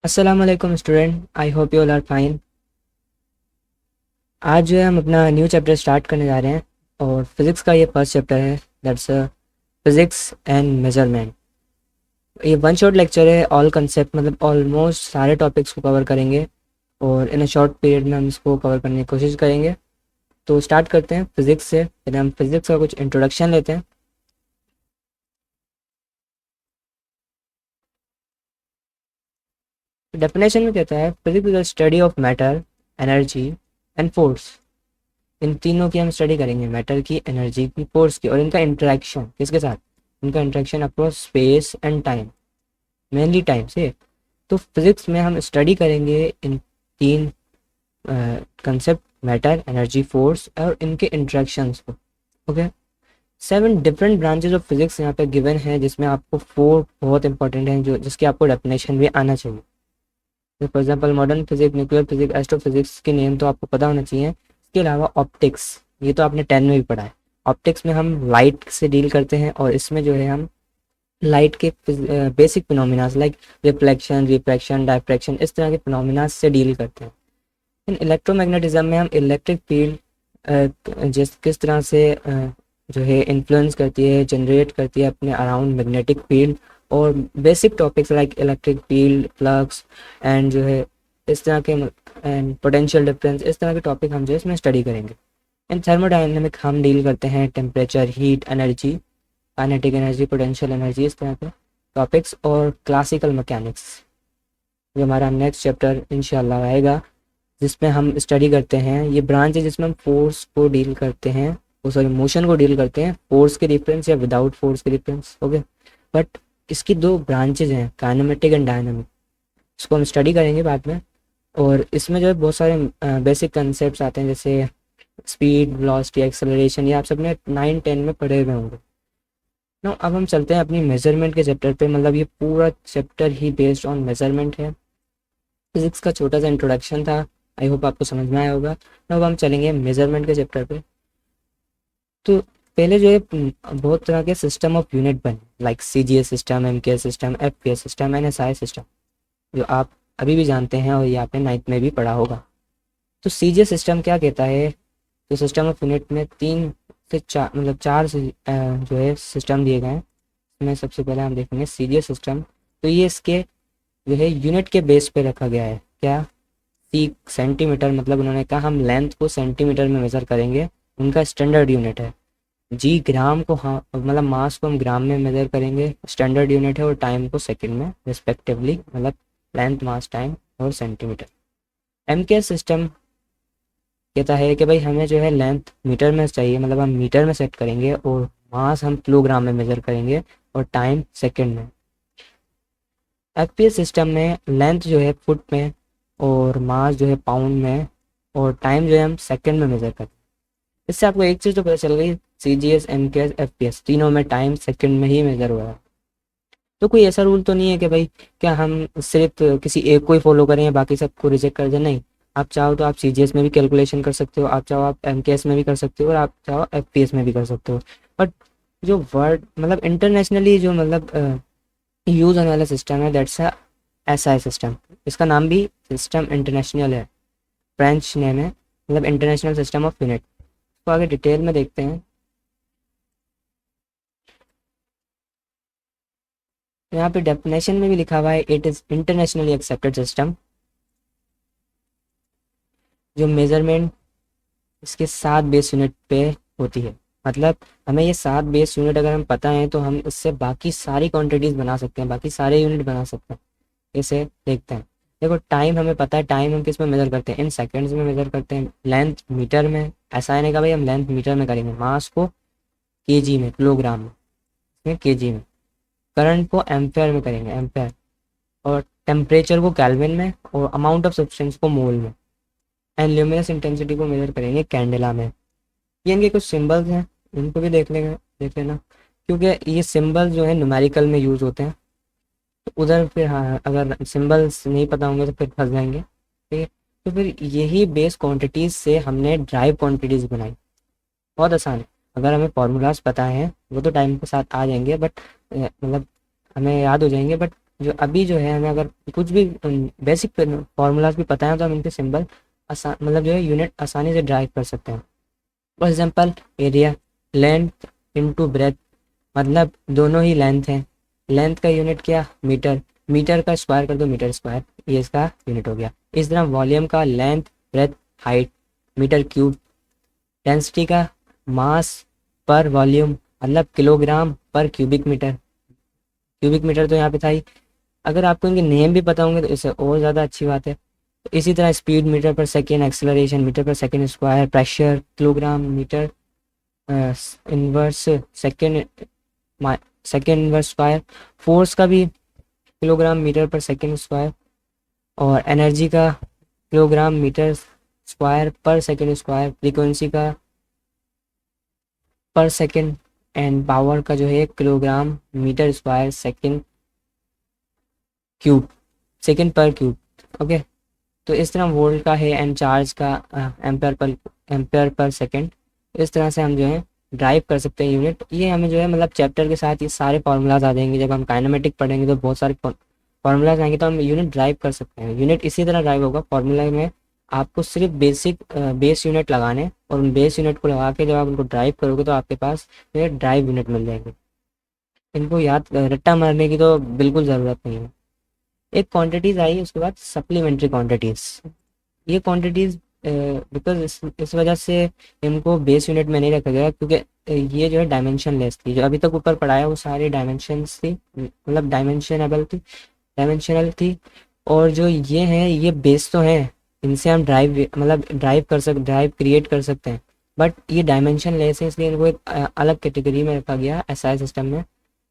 अस्सलाम वालेकुम student, I hope you all are fine. आज जो है हम अपना न्यू चैप्टर स्टार्ट करने जा रहे हैं और फिज़िक्स का ये फर्स्ट चैप्टर है, दैट्स फिज़िक्स एंड मेजरमेंट। ये वन शॉट लेक्चर है, ऑल कंसेप्ट मतलब ऑलमोस्ट सारे टॉपिक्स को कवर करेंगे और इन अ शॉर्ट पीरियड में हम इसको कवर करने की कोशिश करेंगे। तो स्टार्ट करते हैं फिज़िक्स से। पहले हम फिज़िक्स का कुछ इंट्रोडक्शन लेते हैं। डेफिनेशन में कहता है physics is the study of matter, energy and force. इन तीनों की हम स्टडी करेंगे, मैटर की, एनर्जी की, फोर्स की, और इनका इंटरेक्शन किसके साथ, इनका interaction across space and time, mainly time से। तो फिजिक्स में हम स्टडी करेंगे इन तीन कंसेप्ट, मैटर, एनर्जी, फोर्स, और इनके इंटरेक्शंस को। Okay, 7 different branches of physics यहाँ पे गिवन है, जिसमें आपको 4 बहुत इंपॉर्टेंट हैं जो जिसकी आपको डेफिनेशन भी आना चाहिए। तो for example modern physics, nuclear physics, astrophysics के नेम तो आपको पता होना चाहिए। इसके अलावा ऑप्टिक्स, ये तो आपने 10 में भी पढ़ा है। ऑप्टिक्स में हम लाइट से डील करते हैं और इसमें जो है हम लाइट के basic phenomenas like reflection, refraction, diffraction, इस तरह के फिनोमिनास से डील करते हैं। इन इलेक्ट्रोमैग्नेटिज्म में हम इलेक्ट्रिक फील्ड जिस किस तरह से जो है इन्फ्लुएंस करती है, जनरेट करती है अपने अराउंड मैग्नेटिक फील्ड, और basic topics like electric field, flux and जो है इस तरह के, एंड पोटेंशियल डिफरेंस, इस तरह के टॉपिक हम जो है इसमें स्टडी करेंगे। इन थर्मोडायनेमिक हम डील करते हैं temperature, heat, energy, kinetic energy, potential energy, इस तरह के टॉपिक्स। और क्लासिकल मैकेनिक्स जो हमारा नेक्स्ट चैप्टर इंशाल्लाह आएगा, जिसमें हम स्टडी करते हैं, ये ब्रांच है जिसमें हम फोर्स को डील करते हैं, वो सॉरी मोशन को डील करते हैं, फोर्स के डिफरेंस या विदाउट फोर्स के डिफरेंस। ओके, बट इसकी 2 ब्रांचेज हैं, काइनेमेटिक एंड डायनामिक, इसको हम स्टडी करेंगे बाद में। और इसमें जो है बहुत सारे बेसिक कंसेप्ट आते हैं, जैसे स्पीड, वेलोसिटी, एक्सेलरेशन, ये आप सबने 9-10 में पढ़े हुए होंगे ना। अब हम चलते हैं अपनी मेजरमेंट के चैप्टर पे, मतलब ये पूरा chapter he based on measurement है। फिजिक्स का छोटा सा इंट्रोडक्शन था, आई होप आपको समझ में आया होगा। अब हम चलेंगे मेजरमेंट के चैप्टर पे। तो पहले जो है बहुत तरह के सिस्टम ऑफ यूनिट बने, like CGS system, MKS system, FPS system, NSI system, जो आप अभी भी जानते हैं और ये आपने 9th में भी पढ़ा होगा। तो CGS सिस्टम क्या कहता है, तो सिस्टम ऑफ यूनिट में 3 से 4 मतलब 4 से जो है सिस्टम दिए गए हैं। इसमें सबसे पहले हम देखेंगे CGS सिस्टम। तो ये इसके जो है यूनिट के बेस पे रखा गया है, क्या, सी सेंटीमीटर, मतलब उन्होंने कहा हम लेंथ को सेंटीमीटर में मेज़र करेंगे, उनका स्टैंडर्ड यूनिट है। जी ग्राम को, हाँ मतलब मास को हम ग्राम में मेज़र करेंगे, स्टैंडर्ड यूनिट है, और टाइम को सेकंड में रिस्पेक्टिवली, मतलब लेंथ, मास, टाइम और सेंटीमीटर। MKS सिस्टम कहता है कि भाई हमें जो है लेंथ मीटर में चाहिए, मतलब हम मीटर में सेट करेंगे, और मास हम किलोग्राम में मेज़र करेंगे, और टाइम सेकंड में। FPS सिस्टम में लेंथ जो है फुट में, और मास जो है पाउंड में, और टाइम जो है हम सेकंड में मेज़र करते हैं। इससे आपको एक चीज़ तो पता चल गई, CGS, MKS, FPS तीनों में टाइम सेकंड में ही मेज़र हुआ है। तो कोई ऐसा रूल तो नहीं है कि भाई क्या हम सिर्फ किसी एक को ही फॉलो करें या बाकी सबको रिजेक्ट कर दें, नहीं। आप चाहो तो आप CGS में भी कैलकुलेशन कर सकते हो, आप चाहो आप MKS में भी कर सकते हो, और आप चाहो FPS में भी कर सकते हो। बट जो वर्ड मतलब इंटरनेशनली जो मतलब यूज़ होने वाला सिस्टम है, दैट्स अ SI सिस्टम। इसका नाम भी सिस्टम इंटरनेशनल है, फ्रेंच नेम है, मतलब इंटरनेशनल सिस्टम ऑफ यूनिट। तो आगे डिटेल में देखते हैं। यहाँ पे डेफिनेशन में भी लिखा हुआ है, it is internationally accepted system. जो मेजरमेंट इसके 7 बेस यूनिट पे होती है, मतलब हमें ये 7 बेस यूनिट अगर हम पता है तो हम इससे बाकी सारी क्वांटिटीज़ बना सकते हैं, बाकी सारे यूनिट बना सकते हैं। इसे देखते हैं। देखो टाइम हमें पता है, टाइम हम किस में मेज़र करते हैं, इन सेकंड्स में मेज़र करते हैं। लेंथ मीटर में, ऐसा नहीं का भाई हम लेंथ मीटर में करेंगे, मास को केजी में, किलोग्राम में, केजी में। करंट को एम्पेयर में करेंगे, एम्पेयर। और टेम्परेचर को केल्विन में, और अमाउंट ऑफ सब्सटेंस को मोल में। एंड ल्यूमिनस इंटेंसिटी को मेजर करेंगे कैंडेला में। ये इनके कुछ सिंबल्स हैं, इनको भी देख लेना, क्योंकि ये सिंबल जो है न्यूमेरिकल में यूज़ होते हैं। तो उधर फिर हाँ, अगर सिंबल्स नहीं पता होंगे तो फिर फंस जाएंगे, ठीक है। तो फिर यही बेस क्वांटिटीज़ से हमने ड्राइव क्वांटिटीज़ बनाई, बहुत आसान है। अगर हमें फार्मूलाज पता हैं वो तो टाइम के साथ आ जाएंगे, बट मतलब हमें याद हो जाएंगे, बट जो अभी जो है हमें अगर कुछ भी बेसिक फार्मूलाज भी पता है तो हम इनके सिंबल आसान मतलब जो है यूनिट आसानी से ड्राइव कर सकते हैं। For example area, length into breadth, मतलब दोनों ही लेंथ हैं, लेंथ का यूनिट क्या मीटर, मीटर का स्क्वायर कर दो मीटर स्क्वायर, ये इसका यूनिट हो गया। इस तरह वॉल्यूम का length breadth height metre cube, density का मास पर वॉल्यूम मतलब किलोग्राम पर क्यूबिक मीटर, क्यूबिक मीटर तो यहाँ पे था ही। अगर आपको इनके नेम भी पता होंगे तो इससे और ज़्यादा अच्छी बात है। तो इसी तरह स्पीड मीटर पर सेकेंड, एक्सेलरेशन मीटर पर second square, pressure kilogram metre inverse second second inverse square, force का भी किलोग्राम मीटर पर सेकेंड स्क्वायर, और एनर्जी का किलोग्राम मीटर स्क्वायर पर सेकेंड स्क्वायर, फ्रीक्वेंसी का पर सेकेंड, एंड पावर का जो है kilogram metre square second cube, second पर क्यूब। ओके, तो इस तरह वोल्ट का है एंड चार्ज का एम्पेयर पर सेकेंड। इस तरह से हम जो है ड्राइव कर सकते हैं यूनिट। ये हमें जो है मतलब चैप्टर के साथ ये सारे फार्मूलाज आ जाएंगे। जब हम काइनेमेटिक पढ़ेंगे तो बहुत सारे फार्मूलाज आएंगे तो हम यूनिट ड्राइव कर सकते हैं। यूनिट इसी तरह ड्राइव होगा, फार्मूला में आपको सिर्फ बेसिक बेस यूनिट लगाने, और उन बेस यूनिट को लगा के जब आप उनको ड्राइव करोगे तो आपके पास जो है ड्राइव यूनिट मिल जाएंगे। इनको याद रट्टा मारने की तो बिल्कुल ज़रूरत नहीं है। एक क्वांटिटीज़ आई, उसके बाद सप्लीमेंट्री क्वांटिटीज़। ये क्वांटिटीज़ बिकॉज इस वजह से इनको बेस यूनिट में नहीं रखा गया क्योंकि ये जो है डायमेंशन लेस थी। जो अभी तक ऊपर पढ़ाया वो सारी डायमेंशंस थी, मतलब डायमेंशनल थी। और जो ये हैं ये बेस तो हैं, इनसे हम ड्राइव मतलब ड्राइव क्रिएट कर सकते हैं, बट ये डायमेंशन लेस है इसलिए इनको एक अलग कैटेगरी में रखा गया एसआई सिस्टम में,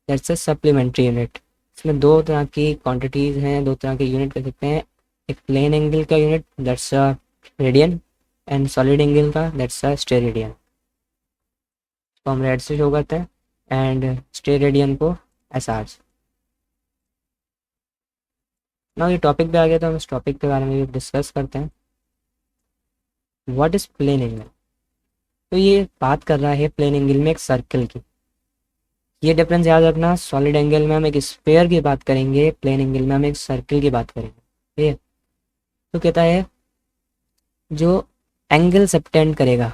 दैट्स अ सप्लीमेंट्री यूनिट। इसमें दो तरह की क्वांटिटीज़ हैं, दो तरह के यूनिट कर सकते हैं। एक प्लेन एंगल का unit that's a radian, and solid angle का दैट्स अ स्टेरेडियन। तो हम रेड से शो करते हैं एंड स्टेरेडियन को एस आर। ना ये टॉपिक पे आ गया तो हम इस टॉपिक के बारे में भी डिस्कस करते हैं। What is plane angle? तो ये बात कर रहा है प्लेन एंगल में एक सर्कल की। ये डिफरेंस याद रखना, सॉलिड एंगल में हम एक स्फेयर की बात करेंगे, प्लेन एंगल में हम एक सर्कल की बात करेंगे। ठीक है, तो कहता है जो एंगल सबटेंड करेगा,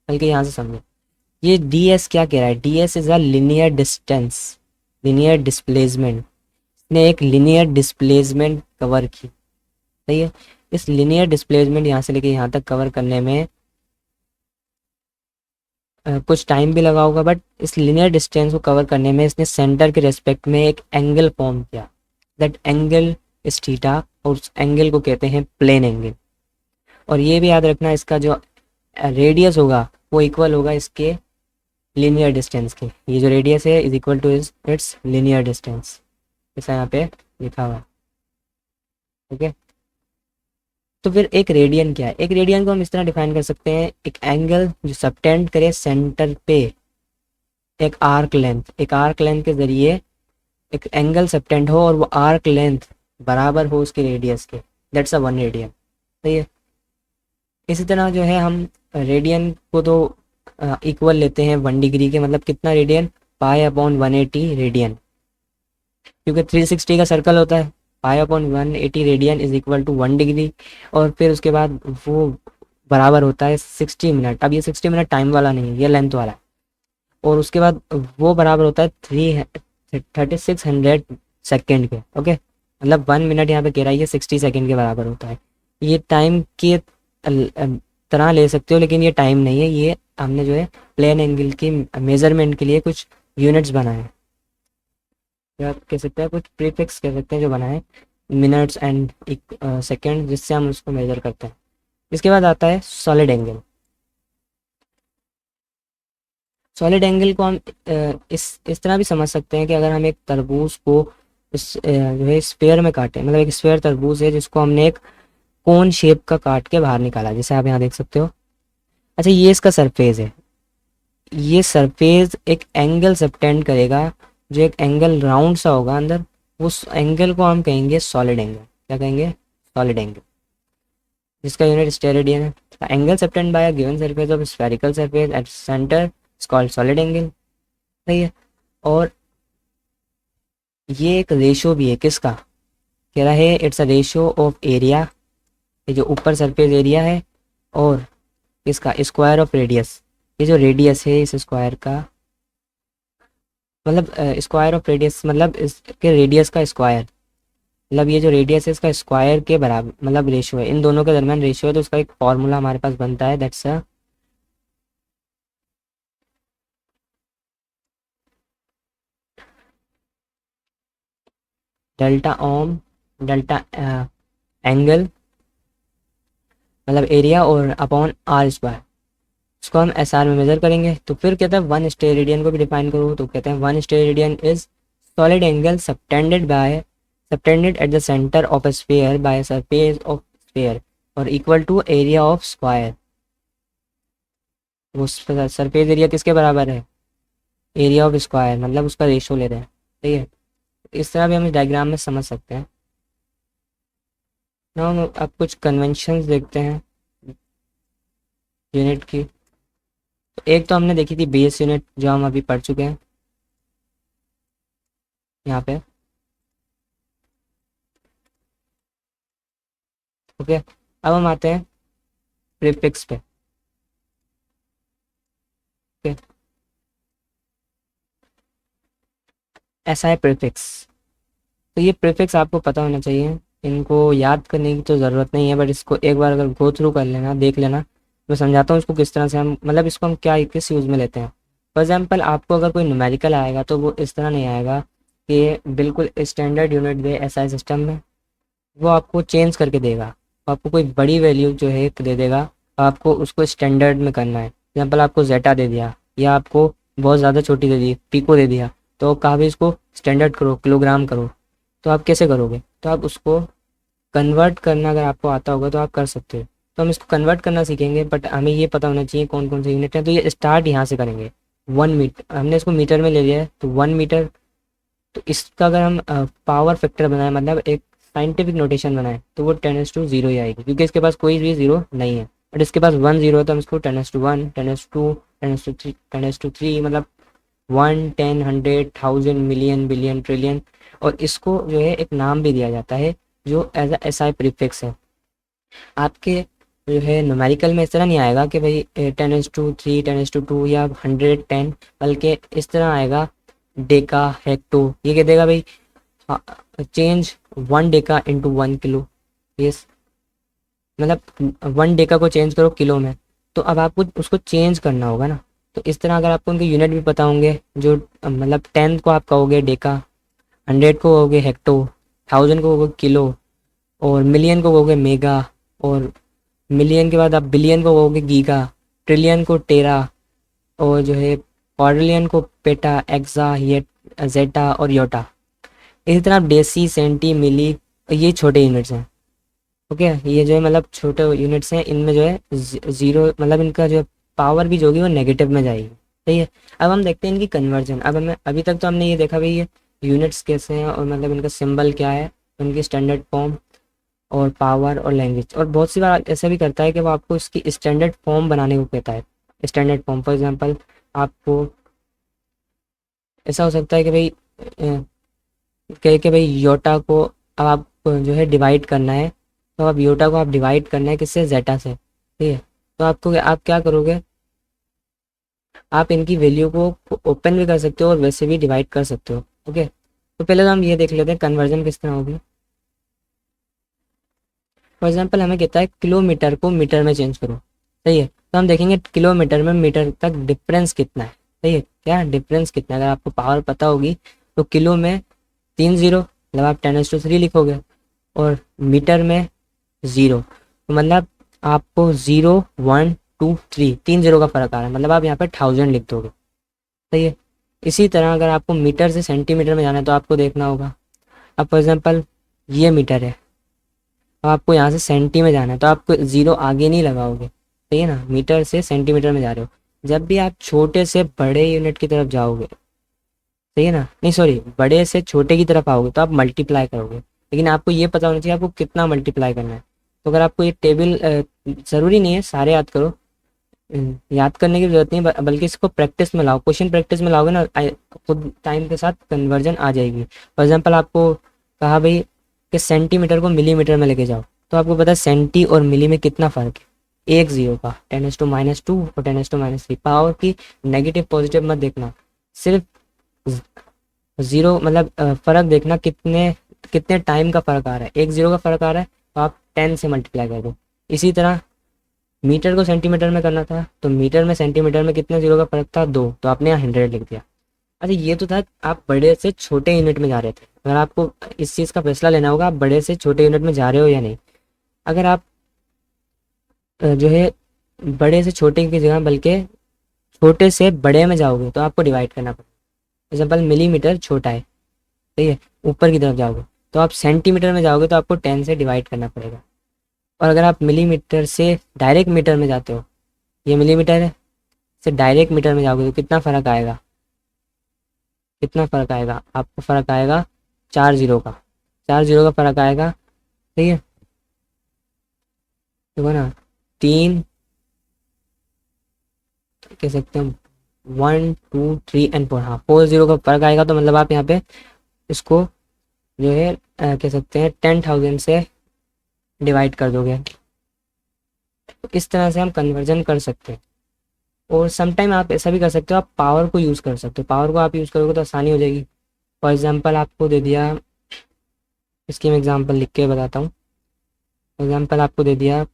बल्कि यहाँ से समझो ये डी एस क्या कह रहा है। D S is a linear distance, linear displacement. ने एक लिनियर डिस्प्लेसमेंट कवर की, सही है। इस लिनियर डिस्प्लेसमेंट यहाँ से लेके यहाँ तक कवर करने में कुछ टाइम भी लगा होगा, बट इस लिनियर डिस्टेंस को कवर करने में इसने सेंटर के रेस्पेक्ट में एक एंगल फॉर्म किया। दैट एंगल इज थीटा, और उस एंगल को कहते हैं प्लेन एंगल। और ये भी याद रखना इसका जो रेडियस होगा वो इक्वल होगा इसके लीनियर डिस्टेंस के। ये जो रेडियस है is equal to its linear distance, ऐसा यहाँ पे लिखा हुआ है। ठीक है, तो फिर एक रेडियन क्या है? एक रेडियन को हम इस तरह डिफाइन कर सकते हैं, एक एंगल जो सबटेंड करे सेंटर पे एक आर्क लेंथ, एक आर्क लेंथ के जरिए एक एंगल सबटेंड हो और वो आर्क लेंथ बराबर हो उसके रेडियस के, दैट्स अ वन रेडियन। सही है। इसी तरह जो है हम रेडियन को तो इक्वल लेते हैं 1 डिग्री के, मतलब कितना रेडियन, पाई अपॉन 180 रेडियन, क्योंकि 360 का सर्कल होता है। Pi upon 180 radian is equal to 1 degree, और फिर उसके बाद वो बराबर होता है 60 मिनट। अब ये 60 मिनट टाइम वाला नहीं है, ये लेंथ वाला है। और उसके बाद वो बराबर होता है 3600 सेकेंड के। ओके, मतलब 1 मिनट यहाँ पे कह रहा है ये 60 सेकेंड के बराबर होता है। ये टाइम के तरह ले सकते हो, लेकिन ये टाइम नहीं है। ये हमने जो है प्लेन एंगल की मेजरमेंट के लिए कुछ यूनिट्स बनाए हैं, या आप कह सकते हैं कुछ प्रीफिक्स कह सकते हैं जो बनाए, मिनट्स एंड सेकेंड, जिससे हम उसको मेजर करते हैं। इसके बाद आता है सॉलिड एंगल। सॉलिड एंगल को हम इस तरह भी समझ सकते हैं कि अगर हम एक तरबूज को जो है स्फेयर में काटें, मतलब एक स्फेयर तरबूज है जिसको हमने एक कोन शेप का काट के बाहर निकाला, जैसे आप यहाँ देख सकते हो। अच्छा, ये इसका सरफेस है। ये सरफेस एक एंगल सबटेंड करेगा, जो एक एंगल राउंड सा होगा अंदर, उस एंगल को हम कहेंगे सॉलिड एंगल। क्या कहेंगे? सॉलिड एंगल, जिसका यूनिट स्टेरेडियन है। Angle subtended by a given surface of spherical surface at centre is called solid angle. सही है। और ये एक रेशो भी है किसका, कह रहा है it's a ratio of area, ये जो ऊपर सरफेस एरिया है, और इसका स्क्वायर ऑफ रेडियस, ये जो रेडियस है इस स्क्वायर का, मतलब स्क्वायर ऑफ रेडियस मतलब इसके रेडियस का स्क्वायर, मतलब ये जो रेडियस है इसका स्क्वायर के बराबर, मतलब रेशियो है, इन दोनों के दरमियान रेशियो है, तो उसका एक फॉर्मूला हमारे पास बनता है, that's a delta ohm, delta angle मतलब एरिया और अपॉन आर स्क्वायर, इसको हम एस आर में मेजर करेंगे। तो फिर कहते हैं वन स्टेरेडियन को भी डिफाइन करो, तो कहते हैं one steradian is solid angle subtended at the centre of a sphere by surface of sphere और equal to area of square. वो सरफेस एरिया किसके बराबर है, एरिया ऑफ स्क्वायर, मतलब उसका रेशो ले रहे हैं, ठीक है। इस तरह भी हम इस डायग्राम में समझ सकते हैं ना। हम अब कुछ कन्वेंशंस देखते हैं यूनिट की। तो एक तो हमने देखी थी बेस यूनिट जो हम अभी पढ़ चुके हैं यहाँ पे, ओके। अब हम आते हैं प्रीफिक्स पे, ओके। ऐसा है प्रीफिक्स, तो ये प्रीफिक्स आपको पता होना चाहिए, इनको याद करने की तो ज़रूरत नहीं है, बट इसको एक बार अगर गो थ्रू कर लेना, देख लेना, मैं समझाता हूँ इसको किस तरह से हम, मतलब इसको हम क्या किस यूज़ में लेते हैं। फॉर एग्जाम्पल आपको अगर कोई न्यूमेरिकल आएगा तो वो इस तरह नहीं आएगा कि बिल्कुल स्टैंडर्ड यूनिट दे एसआई सिस्टम में, वो आपको चेंज करके देगा, आपको कोई बड़ी वैल्यू जो है दे देगा, आपको उसको स्टैंडर्ड में करना है। एग्जाम्पल आपको जेटा दे दिया या आपको बहुत ज़्यादा छोटी दे दी पीको दे दिया, तो कहा भी इसको स्टैंडर्ड करो, किलोग्राम करो, तो आप कैसे करोगे, तो आप उसको कन्वर्ट करना अगर आपको आता होगा तो आप कर सकते हो। तो हम इसको कन्वर्ट करना सीखेंगे, बट हमें ये पता होना चाहिए कौन कौन से यूनिट हैं। तो ये स्टार्ट यहाँ से करेंगे, 1 मीटर, हमने इसको मीटर में ले लिया है, तो 1 मीटर। तो इसका अगर हम पावर फैक्टर बनाए, मतलब एक साइंटिफिक नोटेशन बनाए, तो वो 10⁻0 ही आएगी, क्योंकि इसके पास कोई भी जीरो नहीं है, बट इसके पास 1 0 है, तो हम इसको 10⁻1, 10⁻2, 10⁻3, 10⁻3 मतलब 1, 10, 100, 1000, मिलियन, बिलियन, ट्रिलियन। और इसको जो है एक नाम भी दिया जाता है जो as a S I prefix है। आपके जो है न्यूमेरिकल में इस तरह नहीं आएगा कि भाई 10⁻3, 10⁻2 या 110, बल्कि इस तरह आएगा डेका हेक्टो, ये कह देगा भाई change 1 Deka into 1 kilo, yes, मतलब 1 डेका को चेंज करो किलो में, तो अब आपको उसको चेंज करना होगा ना। तो इस तरह अगर आपको उनके यूनिट भी पता होंगे, जो मतलब 10 को आप कहोगे डेका, 100 को कहोगे हेक्टो, 1000 को कहोगे किलो, और मिलियन को कहोगे मेगा, और मिलियन के बाद आप बिलियन को कहोगे गीगा, ट्रिलियन को टेरा, और जो है क्वाड्रिलियन को पेटा, एक्सा, ये जेटा और योटा। इसी तरह आप डेसी, सेंटी, मिली, ये छोटे यूनिट्स हैं, ओके। ये जो है मतलब छोटे यूनिट्स हैं, इनमें जो है जीरो, मतलब इनका जो है पावर भी जो होगी वो नेगेटिव में जाएगी, सही है। अब हम देखते हैं इनकी कन्वर्जन। अब हमें अभी तक तो हमने ये देखा भाई ये यूनिट्स कैसे हैं और मतलब इनका सिंबल क्या है, उनकी स्टैंडर्ड फॉर्म और पावर और लैंग्वेज, और बहुत सी बार ऐसा भी करता है कि वो आपको इसकी स्टैंडर्ड फॉर्म बनाने को कहता है। स्टैंडर्ड फॉर्म फॉर एग्जांपल आपको ऐसा हो सकता है कि भाई कहे कि भाई योटा को अब आप जो है डिवाइड करना है, तो अब योटा को आप डिवाइड करना है किससे, जेटा से, ठीक है। तो आपको आप क्या करोगे, आप इनकी वैल्यू को ओपन भी कर सकते हो और वैसे भी डिवाइड कर सकते हो, ओके। तो पहले तो हम ये देख लेते हैं कन्वर्जन किस तरह होगी। फॉर एग्जाम्पल हमें कहता है किलोमीटर को मीटर में चेंज करो, सही है। तो हम देखेंगे किलोमीटर में मीटर तक डिफरेंस कितना है, सही है, क्या डिफरेंस कितना है। अगर आपको पावर पता होगी तो किलो में 3 0, मतलब आप 10⁻3 लिखोगे, और मीटर में 0, तो मतलब आपको 0, 1, 2, 3, 3 0 का फर्क आ रहा है, मतलब आप यहाँ पे 1000 लिख दोगे, सही है। इसी तरह अगर आपको मीटर से सेंटीमीटर में जाना है तो आपको देखना होगा, अब फॉर एग्जाम्पल ये मीटर है, अब आपको यहाँ से सेंटी में जाना है, तो आपको 0 आगे नहीं लगाओगे, सही है ना, मीटर से सेंटीमीटर में जा रहे हो। जब भी आप छोटे से बड़े यूनिट की तरफ जाओगे, सही है ना, नहीं सॉरी, बड़े से छोटे की तरफ आओगे तो आप मल्टीप्लाई करोगे, लेकिन आपको ये पता होना चाहिए आपको कितना मल्टीप्लाई करना है। तो अगर आपको ये टेबल ज़रूरी नहीं है सारे याद करो, याद करने की जरूरत नहीं, बल्कि इसको प्रैक्टिस में लाओ, क्वेश्चन प्रैक्टिस में लाओगे ना, खुद टाइम के साथ कन्वर्जन आ जाएगी। फॉर एग्जांपल आपको कहा भाई कि सेंटीमीटर को मिलीमीटर में लेके जाओ, तो आपको पता है सेंटी और मिली में कितना फ़र्क है, एक जीरो का, 10⁻², और 10⁻3। पावर की नेगेटिव पॉजिटिव मत देखना, सिर्फ जीरो मतलब फ़र्क देखना, कितने कितने टाइम का फ़र्क आ रहा है। एक जीरो का फ़र्क आ रहा है तो आप 10 से मल्टीप्लाई कर दो। इसी तरह मीटर को सेंटीमीटर में करना था, तो मीटर में सेंटीमीटर में कितने जीरो का फर्क था, 2, तो आपने यहाँ 100 लिख दिया। अच्छा, ये तो था आप बड़े से छोटे यूनिट में जा रहे थे। अगर आपको इस चीज़ का फैसला लेना होगा, आप बड़े से छोटे यूनिट में जा रहे हो या नहीं। अगर आप जो है बड़े से छोटे की जगह बल्कि छोटे से बड़े में जाओगे, तो आपको डिवाइड करना पड़ेगा। एग्जाम्पल मिलीमीटर छोटा है, सही है, ऊपर की तरफ जाओगे, तो आप सेंटीमीटर में जाओगे तो आपको 10 से डिवाइड करना पड़ेगा। और अगर आप मिलीमीटर से डायरेक्ट मीटर में जाते हो, ये मिलीमीटर है, से डायरेक्ट मीटर में जाओगे तो कितना फ़र्क आएगा, कितना फ़र्क आएगा आपको, फ़र्क आएगा 4 जीरो का, 4 जीरो का फ़र्क आएगा। ठीक है, देखो ना, 3 कह सकते हैं, 1 2 3 एंड 4, हाँ 4 जीरो का फ़र्क आएगा। तो मतलब आप यहाँ पे इसको जो है कह सकते हैं 10,000 से डिवाइड कर दोगे। तो इस तरह से हम कन्वर्जन कर सकते हैं। और समटाइम आप ऐसा भी कर सकते हो, आप पावर को यूज़ कर सकते हो, पावर को आप यूज़ करोगे तो आसानी हो जाएगी। फॉर एग्जांपल आपको दे दिया, इसकी मैं एग्जांपल लिख के बताता हूँ। एग्जांपल आपको दे दिया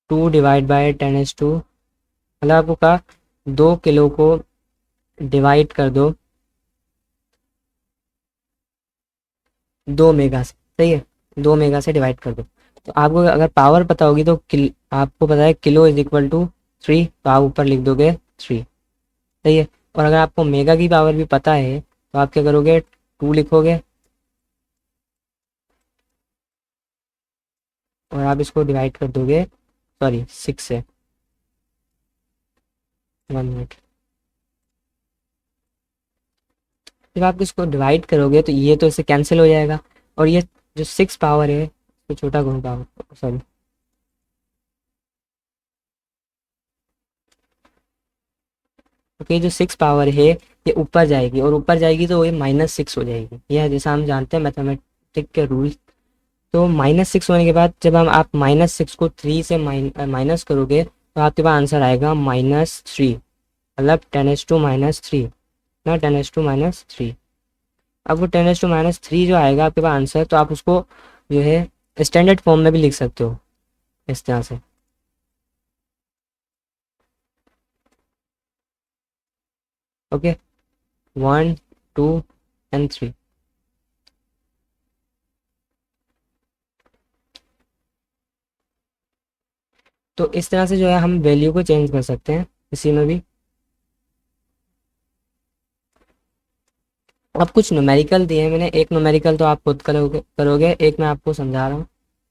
2 डिवाइड बाय 10⁻², मतलब आपको कहा 2 किलो को डिवाइड कर दो 2 मेगा से, सही है, 2 मेगा से डिवाइड कर दो। तो आपको अगर पावर पता होगी तो आपको पता है किलो इज इक्वल टू 3, तो आप ऊपर लिख दोगे 3, सही है। और अगर आपको मेगा की पावर भी पता है तो आप क्या करोगे, 2 लिखोगे और आप इसको डिवाइड कर दोगे, सॉरी 6 से, 1 मिनट। जब आप इसको डिवाइड करोगे तो ये तो इससे कैंसिल हो जाएगा, और ये जो 6 पावर है तो छोटा गुण पावर, सॉरी, ओके, जो 6 पावर है ये ऊपर जाएगी, और ऊपर जाएगी तो ये -6 हो जाएगी। यह जैसा हम जानते हैं मैथमेटिक के रूल। तो -6 होने के बाद जब हम आप -6 को 3 से माइनस करोगे तो आपके पास आंसर आएगा -3, मतलब 10⁻³ ना, 10⁻³ अब वो 10⁻³ जो आएगा आपके पास आंसर, तो आप उसको जो है स्टैंडर्ड फॉर्म में भी लिख सकते हो इस तरह से। Okay, 1 2 and 3। तो इस तरह से जो है हम वैल्यू को चेंज कर सकते हैं इसी में भी। अब कुछ न्यूमेरिकल दिए हैं मैंने, एक न्यूमेरिकल तो आप खुद करोगे, एक मैं आपको समझा रहा हूँ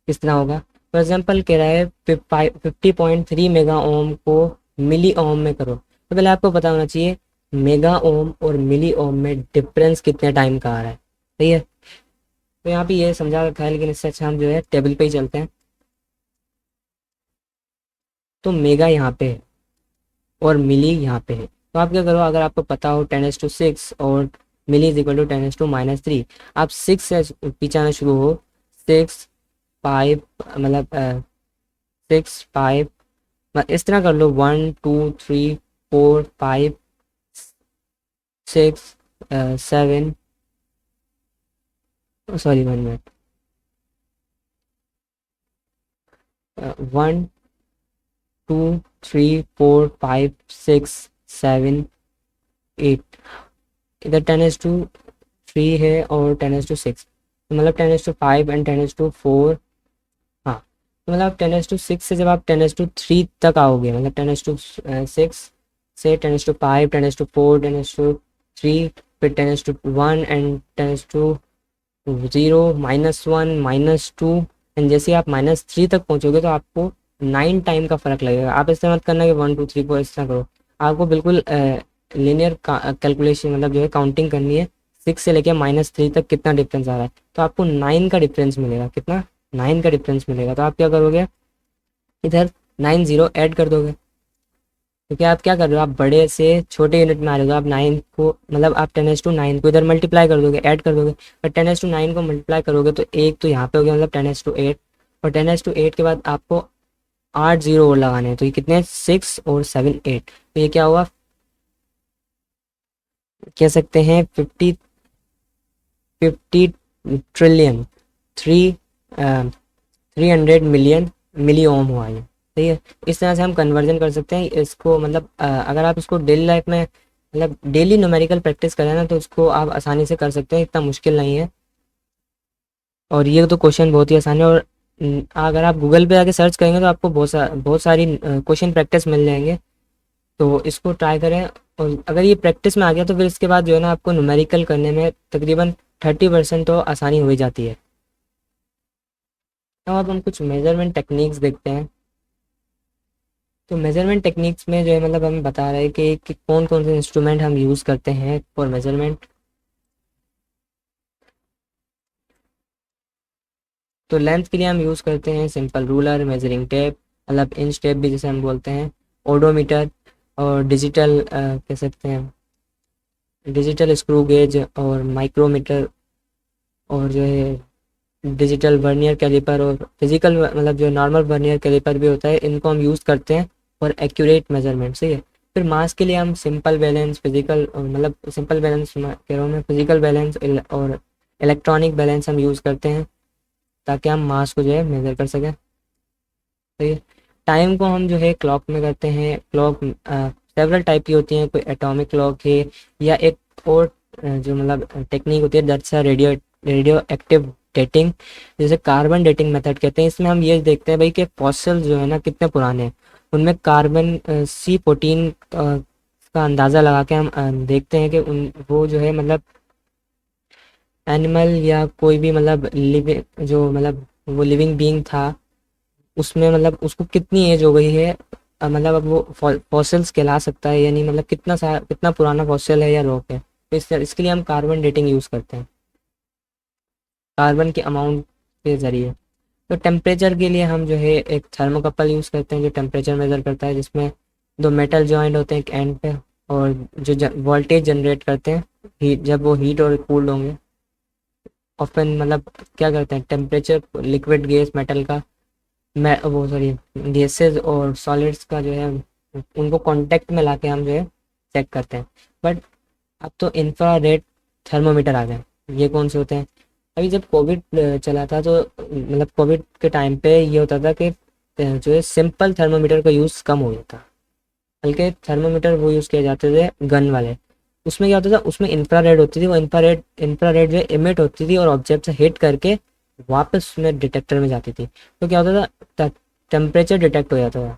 किस तरह होगा। फॉर एग्जांपल कह रहा है 50.3 मेगा ओम को मिली ओम में करो। तो पहले आपको पता होना चाहिए मेगा ओम और मिली ओम में डिफरेंस कितने टाइम का आ रहा है, सही है। तो यहाँ पे ये समझा रखा है, लेकिन इससे अच्छा हम जो है टेबल पे ही चलते हैं। तो मेगा यहाँ पे है और मिली यहाँ पे है, तो आप क्या करो, अगर आपको पता हो 10⁻6 और मिली इज इक्वल टू 10⁻³ आप 6 से पीछे आना शुरू हो, 6 5 मतलब 6 5, इस तरह कर लो, 1 2 3 4 5 6 7, सॉरी 1 मिनट, 1 2 3 4 5 6 7 8, इधर 10⁻³ है और 10⁻6, मतलब 10⁻5 एंड 10⁻4। हाँ, तो मतलब 10⁻6 से जब आप 10⁻3 तक आओगे, मतलब 10⁻6 से 10⁻5 10⁻4 10⁻3, फिर 10⁻1 एंड 10⁻0 -1 -2, एंड जैसे आप -3 तक पहुंचोगे तो आपको 9 टाइम का फ़र्क लगेगा। आप इस तरह मत करना कि 1 2 3 4 इस तरह करो, आपको बिल्कुल लीनियर कैलकुलेशन मतलब जो है काउंटिंग करनी है, 6 से लेके -3 तक कितना डिफरेंस आ रहा है, तो आपको 9 का डिफरेंस मिलेगा, कितना, 9 का डिफरेंस मिलेगा। तो आप क्या करोगे, इधर 9 जीरो ऐड कर दोगे, क्योंकि आप क्या कर रहे हो, आप बड़े से छोटे यूनिट में आ रहे हो, आप 9 को मतलब आप 10⁻9 को इधर मल्टीप्लाई कर दोगे, ऐड कर दोगे। और 10⁻9 को मल्टीप्लाई करोगे तो एक तो यहाँ पे हो गया, मतलब 10⁸8। और 10⁸8 के बाद आपको 8 जीरो और लगाने हैं, तो ये कितने हैं, 6 और 7 8। तो ये क्या हुआ, कह सकते हैं 50 ट्रिलियन, थ्री 300 मिलियन मिली ओम हुआ ये। सही है। इस तरह से हम कन्वर्जन कर सकते हैं इसको, मतलब अगर आप इसको डेली लाइफ में मतलब डेली न्यूमेरिकल प्रैक्टिस करें ना, तो इसको आप आसानी से कर सकते हैं, इतना मुश्किल नहीं है। और ये तो क्वेश्चन बहुत ही आसान है। और अगर आप गूगल पे आके सर्च करेंगे तो आपको बहुत सारी क्वेश्चन प्रैक्टिस मिल जाएंगे, तो इसको ट्राई करें। और अगर ये प्रैक्टिस में आ गया तो फिर इसके बाद जो है ना, आपको न्यूमेरिकल करने में तकरीबन 30% तो आसानी हो ही जाती है। अब हम कुछ मेजरमेंट टेक्निक्स देखते हैं। तो मेजरमेंट टेक्निक्स में जो है, मतलब हमें बता रहे हैं कि कौन कौन से इंस्ट्रूमेंट हम यूज़ करते हैं फॉर मेजरमेंट। तो लेंथ के लिए हम यूज़ करते हैं सिंपल रूलर, मेजरिंग टेप, मतलब इंच टेप भी जिसे हम बोलते हैं, ओडोमीटर, और डिजिटल कह सकते हैं डिजिटल स्क्रू गेज, और माइक्रोमीटर, और जो है डिजिटल वर्नियर कैलिपर, और फिजिकल मतलब जो नॉर्मल वर्नियर कैलिपर भी होता है, इनको हम यूज़ करते हैं फॉर एक्यूरेट मेजरमेंट। सही है। फिर मास के लिए हम सिंपल बैलेंस, फिजिकल मतलब सिंपल बैलेंस कह रहा हूँ मैं, फिजिकल बैलेंस और इलेक्ट्रॉनिक बैलेंस हम यूज़ करते हैं ताकि हम मास को जो है मेज़र कर सकें। सही है। टाइम को हम जो है क्लॉक में करते हैं। क्लॉक सेवरल टाइप की होती हैं, कोई एटॉमिक क्लॉक है, या एक और जो मतलब टेक्निक होती है, दैट्स रेडियो एक्टिव डेटिंग, जैसे कार्बन डेटिंग मेथड कहते हैं। इसमें हम ये देखते हैं भाई कि फॉसिल जो है ना कितने पुराने हैं, उनमें कार्बन C14 का अंदाज़ा लगा के हम देखते हैं कि उन वो जो है मतलब एनिमल या कोई भी मतलब लिविंग जो मतलब वो लिविंग बीइंग था, उसमें मतलब उसको कितनी एज हो गई है, मतलब अब वो फॉसिल्स कहला सकता है या नहीं, मतलब कितना पुराना फॉसिल है या रॉक है। तो इसके लिए हम कार्बन डेटिंग यूज़ करते हैं, कार्बन के अमाउंट के ज़रिए। तो टेम्परेचर के लिए हम जो है एक थर्मोकपल यूज़ करते हैं जो टेम्परेचर मेज़र करता है, जिसमें दो मेटल जॉइंट होते हैं एक एंड पे, और जो वोल्टेज जनरेट करते हैं हीट, जब वो हीट और कूल्ड होंगे ऑफन मतलब क्या करते हैं, टेम्परेचर लिक्विड गैस मेटल का, मैं वो सॉरी गैसेस और सॉलिड्स का जो है उनको कांटेक्ट में लाके हम जो है चेक करते हैं। बट अब तो इंफ्रारेड थर्मोमीटर आ गए। ये कौन से होते हैं, अभी जब कोविड चला था तो मतलब कोविड के टाइम पे ये होता था कि जो है सिंपल थर्मोमीटर का यूज़ कम हो गया था, बल्कि थर्मोमीटर वो यूज़ किए जाते थे गन वाले। उसमें क्या होता था, उसमें इंफ्रारेड होती थी, वो इंफ्रारेड जो इमिट होती थी और ऑब्जेक्ट से हिट करके वापस उसमें डिटेक्टर में जाती थी। तो क्या होता था, टेम्परेचर डिटेक्ट हो जाता था।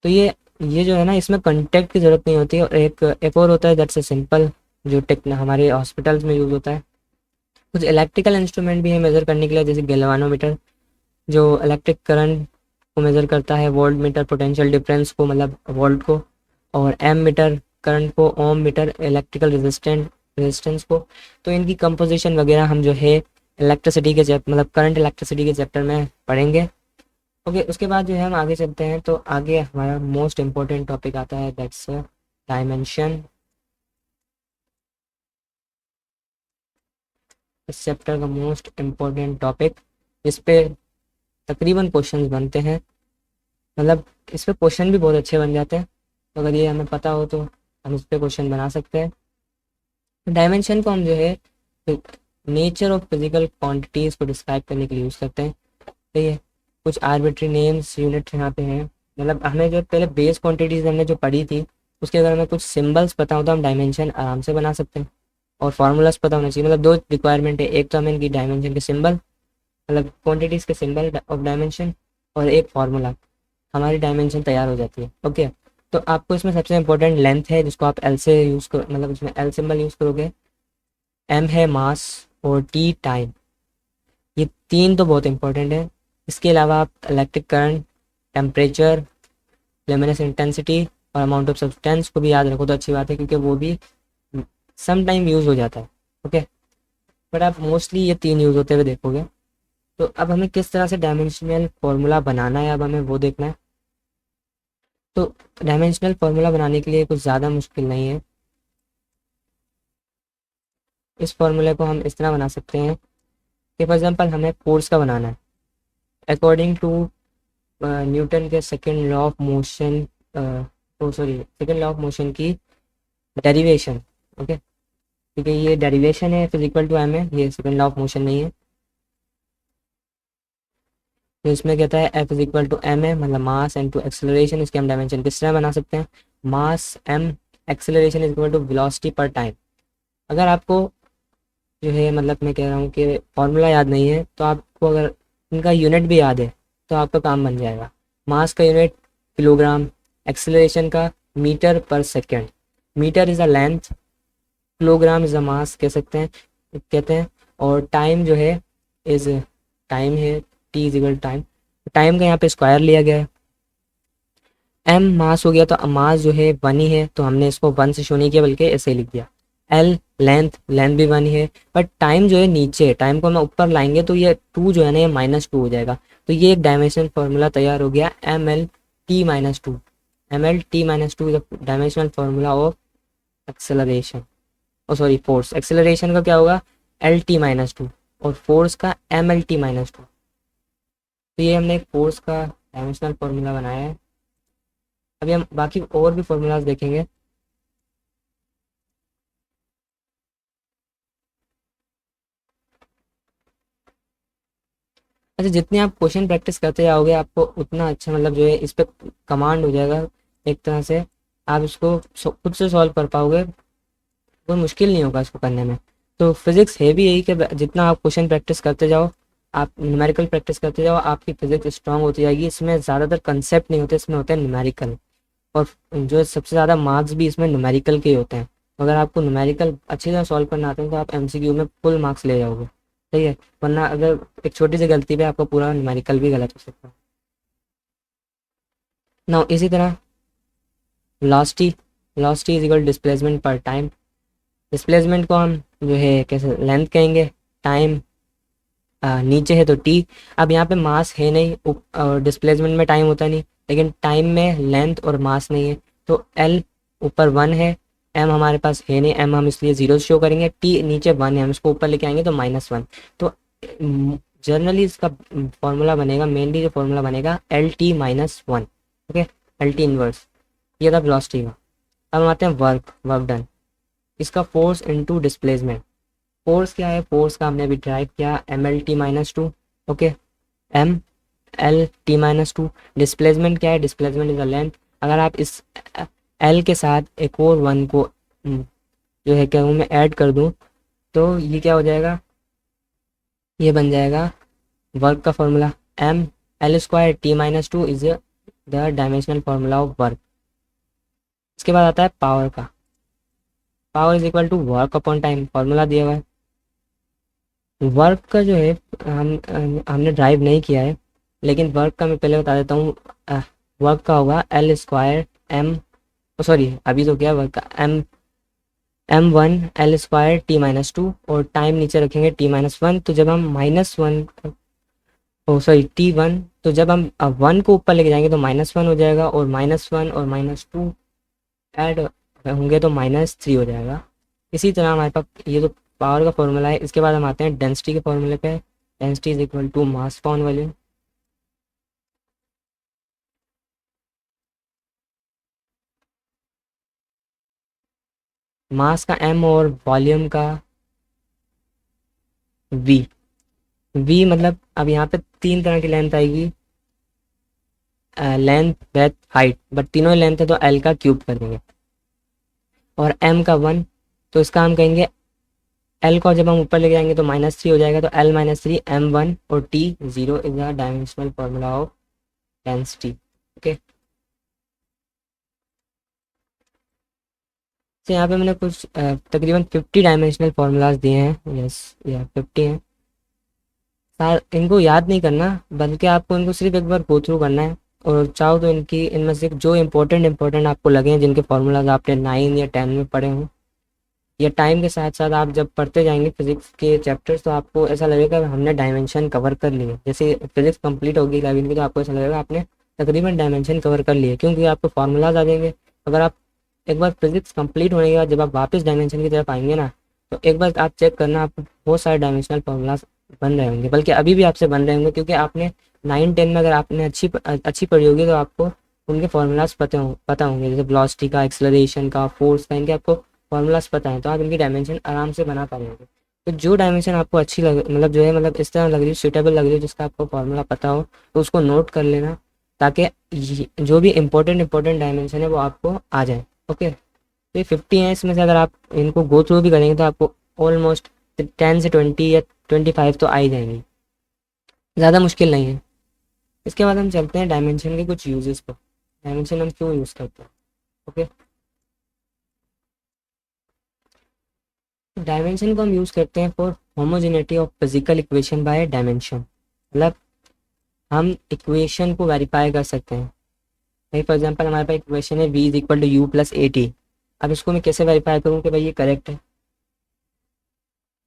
तो ये जो है ना, इसमें कंटेक्ट की ज़रूरत नहीं होती है। और एक और होता है दैट्स ए सिंपल, जो टेक हमारे हॉस्पिटल्स में यूज़ होता है। कुछ इलेक्ट्रिकल इंस्ट्रूमेंट भी है मेज़र करने के लिए, जैसे गैल्वानोमीटर जो इलेक्ट्रिक करंट को मेज़र करता है, वोल्ट मीटर पोटेंशियल डिफरेंस को मतलब वोल्ट को, और एम मीटर करंट को, ओम मीटर इलेक्ट्रिकल रेजिस्टेंस को। तो इनकी कंपोजिशन वगैरह हम जो है इलेक्ट्रिसिटी के मतलब करंट इलेक्ट्रिसिटी के चैप्टर में पढ़ेंगे। ओके, उसके बाद जो है हम आगे चलते हैं, तो आगे हमारा मोस्ट इम्पोर्टेंट टॉपिक आता है, दैट्स डायमेंशन। इस चैप्टर का मोस्ट इम्पोर्टेंट टॉपिक, इस पे तकरीबन क्वेश्चंस बनते हैं, मतलब इस पे क्वेश्चन भी बहुत अच्छे बन जाते हैं। तो अगर ये हमें पता हो तो हम इस पे क्वेश्चन बना सकते हैं। डायमेंशन को हम जो है नेचर ऑफ फिजिकल क्वांटिटीज़ को डिस्क्राइब करने के लिए यूज़ करते हैं। ठीक है। कुछ आर्बिट्री नेम्स यूनिट्स यहाँ पे हैं, मतलब हमें जो पहले बेस क्वांटिटीज़ हमने जो पढ़ी थी, उसके अगर हमें कुछ सिंबल्स पता हो तो हम डायमेंशन आराम से बना सकते हैं। और फार्मूलाज पता होना चाहिए, मतलब दो रिक्वायरमेंट है, एक तो हमें इनकी डायमेंशन के सिंबल, मतलब क्वांटिटीज़ के सिंबल ऑफ डायमेंशन, और एक फार्मूला, हमारी डायमेंशन तैयार हो जाती है। ओके। तो आपको इसमें सबसे इंपॉर्टेंट लेंथ है, जिसको आप एल से यूज़ करो, मतलब इसमें एल सिंबल यूज़ करोगे। एम है मास, और टी टाइम, ये तीन तो बहुत इंपॉर्टेंट है। इसके अलावा आप इलेक्ट्रिक करंट, टेम्परेचर, लेमिनेस इंटेंसिटी और अमाउंट ऑफ सब्सटेंस को भी याद रखो तो अच्छी बात है, क्योंकि वो भी सम टाइम यूज़ हो जाता है। ओके। बट आप मोस्टली ये तीन यूज़ होते हुए देखोगे। तो अब हमें किस तरह से डायमेंशनल फॉर्मूला बनाना है, अब हमें वो देखना है। तो डायमेंशनल फॉर्मूला बनाने के लिए कुछ ज़्यादा मुश्किल नहीं है। इस फॉर्मूले को हम इस तरह बना सकते हैं कि फॉर एग्जांपल हमें फोर्स का बनाना है अकॉर्डिंग टू न्यूटन के second law of motion, sorry second law of motion की डेरिवेशन। ओके, क्योंकि ये डेरिवेशन है फिजिकल टू एम है, ये सेकंड लॉ ऑफ मोशन नहीं है। तो इसमें कहता है F is equal to M है, मतलब मास एंड टू एक्सेलरेशन। इसके हम डायमेंशन किस तरह बना सकते हैं, mass m acceleration is equal to velocity per time. अगर आपको जो है मतलब मैं कह रहा हूँ कि फॉर्मूला याद नहीं है, तो आपको अगर इनका यूनिट भी याद है तो आपका काम बन जाएगा। मास का यूनिट किलोग्राम, एक्सेलरेशन का मीटर पर second, metre is a length, kilogram is a mass कह सकते हैं, कहते हैं। और टाइम जो है इज़ टाइम है, T is equal time, time का यहाँ पे स्क्वायर लिया गया है। एम मास हो गया, तो मास जो है वन ही है, तो हमने इसको वन से शो नहीं किया बल्कि ऐसे ही लिख दिया। एल लेंथ, लेंथ भी वन ही है, बट टाइम जो है नीचे, टाइम को हम ऊपर लाएंगे तो ये टू जो है ना ये -2 हो जाएगा। तो ये एक डायमेंशनल फार्मूला तैयार हो गया, M L T minus two. M L T minus two is dimensional formula of acceleration, oh sorry force. Acceleration का क्या होगा, एल टी माइनस टू, और फोर्स का M L T minus two. तो ये हमने एक फोर्स का डायमेंशनल फार्मूला बनाया है। अभी हम बाकी और भी फार्मूलाज देखेंगे। अच्छा, जितने आप क्वेश्चन प्रैक्टिस करते जाओगे आपको उतना अच्छा मतलब जो है इस पर कमांड हो जाएगा एक तरह से, आप इसको खुद से सॉल्व कर पाओगे, कोई मुश्किल नहीं होगा इसको करने में। तो फिजिक्स है भी यही कि जितना आप क्वेश्चन प्रैक्टिस करते जाओ, आप न्यूमेरिकल प्रैक्टिस करते जाओ, आपकी फिजिक्स स्ट्रांग होती जाएगी। इसमें ज़्यादातर कंसेप्ट नहीं होते, इसमें होते हैं न्यूमेरिकल, और जो सबसे ज़्यादा मार्क्स भी इसमें न्यूमेरिकल के ही होते हैं। अगर आपको न्यूमेरिकल अच्छी तरह सॉल्व करना आते हैं तो आप एमसीक्यू में फुल मार्क्स ले जाओगे, सही है। वरना अगर एक छोटी सी गलती पे आपका पूरा न्यूमेरिकल भी गलत हो सकता है। ना इसी तरह velocity, velocity is equal displacement पर टाइम। डिस्प्लेसमेंट को हम जो है कैसे लेंथ कहेंगे, टाइम नीचे है तो टी। अब यहाँ पे मास है नहीं और डिस्प्लेसमेंट में टाइम होता नहीं, लेकिन टाइम में लेंथ और मास नहीं है, तो एल ऊपर वन है, एम हमारे पास है नहीं, एम हम इसलिए जीरो शो करेंगे, टी नीचे वन है, हम इसको ऊपर लेके आएंगे तो -1। तो जनरली इसका फॉर्मूला बनेगा, मेनली जो फॉर्मूला बनेगा L T -1। Okay, L T inverse, ये था वेलोसिटी का। अब हम आते हैं वर्क, वर्क डन। इसका फोर्स इनटू डिस्प्लेसमेंट। फोर्स क्या है, फोर्स का हमने अभी ड्राइव किया M L T minus 2। Okay, M L T -2। Displacement क्या है, डिस्प्लेसमेंट इज अ लेंथ। अगर आप इस एल के साथ एक और वन को जो है क्या मैं ऐड कर दूं तो ये क्या हो जाएगा, ये बन जाएगा वर्क का formula, M L square T -2 is the dimensional formula of work. इसके बाद आता है पावर का, power is equal to work upon time, formula दिया हुआ है। वर्क का जो है हमने ड्राइव नहीं किया है, लेकिन वर्क का मैं पहले बता देता हूँ। वर्क का होगा एल स्क्वायर एम, सॉरी अभी तो क्या वर्क का M1 एल स्क्वायर टी -2, और टाइम नीचे रखेंगे t-1। तो जब हम -1, ओ सॉरी t1, तो जब हम वन को ऊपर लेके जाएंगे तो -1 हो जाएगा, और -1 और -2 ऐड होंगे तो -3 हो जाएगा। इसी तरह हमारे पास ये तो पावर का फॉर्मूला है। इसके बाद हम आते हैं डेंसिटी के फॉर्मूले पे। Density is equal to mass upon volume. Mass का m और वॉल्यूम का v। v मतलब अब यहाँ पे तीन तरह की लेंथ आएगी, लेंथ ब्रेथ हाइट, बट तीनों ही लेंथ है तो l का क्यूब कर देंगे, और m का 1, तो इसका हम कहेंगे l को जब हम ऊपर लेके जाएंगे तो -3 हो जाएगा, तो l-3 m1 और t0 is the dimensional formula of density. Okay, तो यहाँ पे मैंने कुछ तकरीबन 50 डायमेंशनल फार्मूलाज दिए हैं, यस या 50 हैं। इनको याद नहीं करना, बल्कि आपको इनको सिर्फ एक बार गो थ्रू करना है, और चाहो तो इनकी इनमें से जो इंपॉर्टेंट आपको लगे हैं, जिनके फार्मूलाज आपने 9 या 10 में पढ़े हों, या टाइम के साथ साथ आप जब पढ़ते जाएंगे फिजिक्स के चैप्टर्स तो आपको ऐसा लगेगा हमने डायमेंशन कवर कर लिए। जैसे फिजिक्स कंप्लीट होगी 11वीं की तो आपको ऐसा लगेगा आपने तकरीबन डायमेंशन कवर कर लिए, क्योंकि आपको फार्मूलाज आ जाएंगे। अगर आप एक बार फिजिक्स कंप्लीट होने के बाद जब आप वापस डायमेंशन की तरफ आएंगे ना, तो एक बार आप चेक करना, आप बहुत सारे डायमेंशनल फार्मूलाज बन रहे होंगे, बल्कि अभी भी आपसे बन रहे होंगे, क्योंकि आपने 9-10 में अगर आपने अच्छी पढ़ी होगी तो आपको उनके फार्मूलाज पता होंगे, जैसे वेलोसिटी का, एक्सेलरेशन का, फोर्स का, इनके आपको फार्मूलाज पता है, तो आप इनकी डायमेंशन आराम से बना पाएंगे। तो जो डायमेंशन आपको अच्छी लग मतलब जो है मतलब इस तरह लग रही है, सूटेबल लग रही है, जिसका आपको फार्मूला पता हो, तो उसको नोट कर लेना, ताकि जो भी इंपॉर्टेंट डायमेंशन है वो आपको आ जाए। ओके, तो ये 50 हैं, इसमें से अगर आप इनको गो थ्रू भी करेंगे तो आपको ऑलमोस्ट 10 से 20 या 25 तो आ ही जाएंगी, ज़्यादा मुश्किल नहीं है। इसके बाद हम चलते हैं डायमेंशन के कुछ यूजेस पर, डायमेंशन हम क्यों यूज़ करते हैं। ओके, डायमेंशन को हम यूज़ करते हैं for homogeneity of physical equation by dimension. मतलब हम इक्वेशन को वेरीफाई कर सकते हैं। फॉर एग्जांपल हमारे पास इक्वेशन है v is equal to U plus A T. अब इसको मैं कैसे वेरीफाई करूँ कि भाई ये करेक्ट है,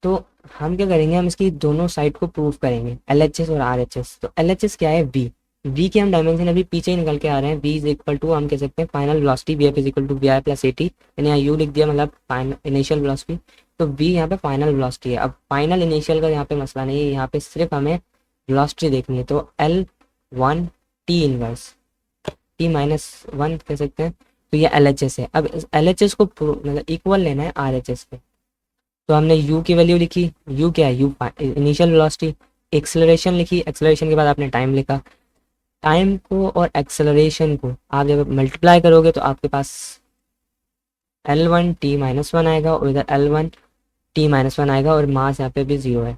तो हम क्या करेंगे, हम इसकी दोनों साइड को प्रूव करेंगे, एल एच एस और आर एच एस। तो एल एच एस क्या है, वी की हम डायमेंशन अभी पीछे ही निकल के आ रहे हैं, वी इज इक्वल टू हम कह सकते हैं final velocity, V F is equal to V I plus A T, यानी यहाँ यू लिख दिया मतलब इनिशियल वेलोसिटी, तो वी यहाँ पे फाइनल वेलोसिटी है। अब फाइनल इनिशियल का यहाँ पे मसला नहीं है, यहाँ पे सिर्फ हमें वेलोसिटी देखनी है, तो L one T inverse T minus one कह सकते हैं, तो ये एल एच एस है। अब एल एच एस को मतलब इक्वल लेना है आर एच एस पे, तो हमने u की वैल्यू लिखी, u क्या है, u इनिशियल वेलोसिटी, एक्सेलरेशन लिखी, एक्सेलरेशन के बाद आपने टाइम लिखा। टाइम को और एक्सेलरेशन को आप जब मल्टीप्लाई करोगे तो आपके पास L1 t-1 आएगा, और इधर L1 t-1 आएगा, और मास यहाँ पे भी 0 है,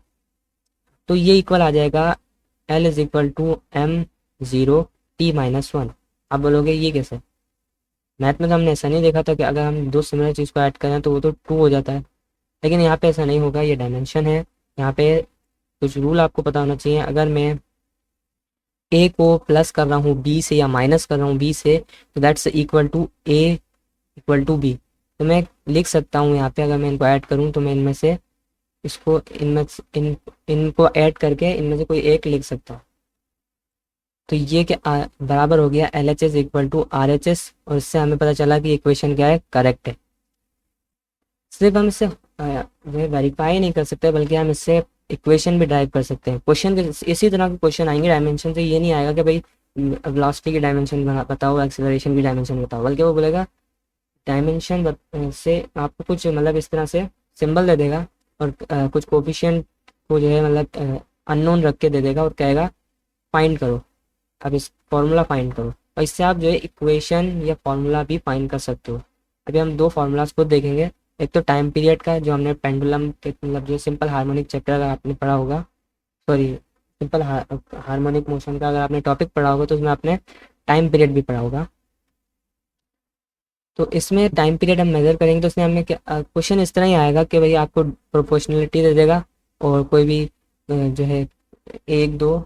तो ये इक्वल आ जाएगा L is equal to m0 t-1। आप बोलोगे ये कैसे, मैथ में तो हमने ऐसा नहीं देखा था कि अगर हम दो सिमिलर चीज़ को ऐड करें तो वो तो 2 हो जाता है, लेकिन यहाँ पे ऐसा नहीं होगा, ये डायमेंशन है। यहाँ पे कुछ रूल आपको पता होना चाहिए, अगर मैं ए को प्लस कर रहा हूँ बी से या माइनस कर रहा हूँ बी से, तो that's equal to A equal to B. तो मैं लिख सकता हूँ यहाँ पे, अगर मैं इनको ऐड करूँ तो मैं इनमें से इसको इनको ऐड करके इनमें से कोई एक लिख सकता हूँ। तो ये क्या बराबर हो गया L H S equal to R H S, और इससे हमें पता चला कि इक्वेशन क्या है, करेक्ट है। सिर्फ हम इससे वेरीफाई नहीं कर सकते, बल्कि हम इससे इक्वेशन भी ड्राइव कर सकते हैं। क्वेश्चन के इसी तरह के क्वेश्चन आएंगे डायमेंशन से, ये नहीं आएगा कि भाई वेलोसिटी की डायमेंशन बताओ, एक्सेलरेशन की डायमेंशन बताओ, बल्कि वो बोलेगा डायमेंशन से आपको कुछ मतलब इस तरह से सिंबल दे देगा, और कुछ कोफिशिएंट को जो है मतलब अननोन रख के दे देगा, और कहेगा फाइंड करो, अब इस फॉर्मूला फाइंड करो, और इससे आप जो है इक्वेशन या फॉर्मूला भी फाइंड कर सकते हो। अभी हम दो फार्मूलाज को देखेंगे, एक तो टाइम पीरियड का, जो हमने पेंडुलम के मतलब जो सिंपल हार्मोनिक चैप्टर अगर आपने पढ़ा होगा, सॉरी सिंपल हार्मोनिक मोशन का अगर आपने टॉपिक पढ़ा होगा तो उसमें आपने टाइम पीरियड भी पढ़ा होगा। तो इसमें टाइम पीरियड हम मेजर करेंगे, तो उसमें हमें क्वेश्चन इस तरह ही आएगा कि भाई आपको प्रोपोर्शनलिटी दे देगा, और कोई भी जो है एक दो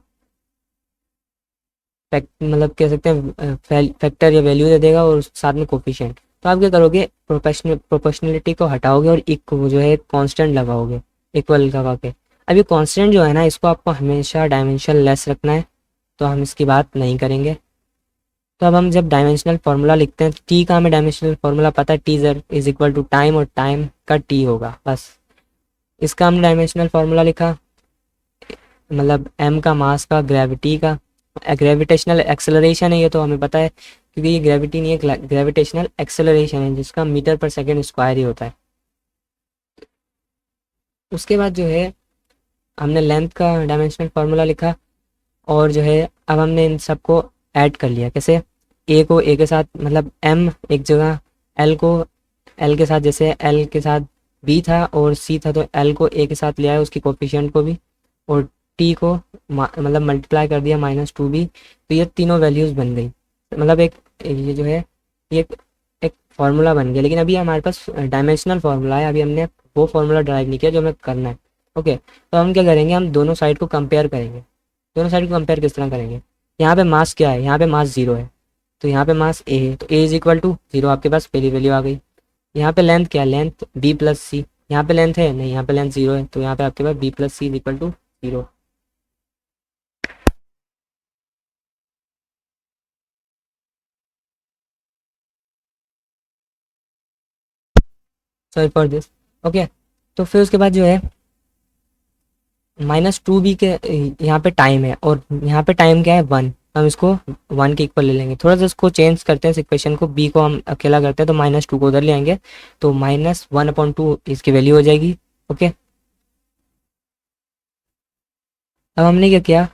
मतलब कह सकते हैं फैक्टर या वैल्यू दे देगा, और साथ में कोफिशिएंट। तो आप क्या करोगे, प्रोपोर्शनलिटी को हटाओगे और जो है कांस्टेंट लगाओगे इक्वल लगा के। अब ये कांस्टेंट जो है ना, इसको आपको हमेशा डायमेंशन लेस रखना है, तो हम इसकी बात नहीं करेंगे। तो अब हम जब डायमेंशनल फार्मूला लिखते हैं, टी का हमें डायमेंशनल फार्मूला पता है, टी जर इज इक्वल टू टाइम, और टाइम का टी होगा बस। इसका हमने डायमेंशनल फार्मूला लिखा, मतलब एम का मास का ग्रेविटी का, ग्रेविटेशनल एक्सेलरेशन है ये तो हमें पता है, क्योंकि ये ग्रेविटी नहीं है, ग्रेविटेशनल एक्सेलरेशन है, जिसका मीटर पर सेकेंड स्क्वायर ही होता है। उसके बाद जो है हमने लेंथ का डायमेंशनल फार्मूला लिखा, और जो है अब हमने इन सबको ऐड कर लिया। कैसे, ए को ए के साथ मतलब एम एक जगह, एल को एल के साथ, जैसे एल के साथ बी था और सी था, तो एल को ए के साथ लिया है, उसकी कोफिशिएंट को भी, और टी को मतलब मल्टीप्लाई कर दिया -2b। तो ये तीनों वैल्यूज़ बन गई, मतलब एक ये जो है ये एक फार्मूला बन गया। लेकिन अभी हमारे पास डायमेंशनल फार्मूला है, अभी हमने वो फार्मूला ड्राइव नहीं किया जो हमें करना है। ओके, तो हम क्या करेंगे, हम दोनों साइड को कंपेयर करेंगे। दोनों साइड को कंपेयर किस तरह करेंगे, यहाँ पे मास क्या है, यहाँ पे मास 0 है, तो यहाँ पे मास ए है, तो ए इज इक्वल टू 0, आपके पास पहली वैल्यू आ गई। यहाँ पे लेंथ क्या है, लेंथ बी प्लस सी, यहाँ पे लेंथ है नहीं, यहाँ पे लेंथ 0 है, तो यहाँ पे आपके पास B plus C is equal to 0। Sorry for this. Okay, तो फिर उसके बाद जो है -2b के यहाँ पे टाइम है और यहाँ पे टाइम क्या है 1, हम इसको 1 के इक्वल ले लेंगे। थोड़ा सा इसको चेंज करते हैं इस इक्वेशन को, b को हम अकेला करते हैं तो -2 को उधर ले आएंगे, तो -1/2 इसकी वैल्यू हो जाएगी। ओके, अब हमने क्या किया,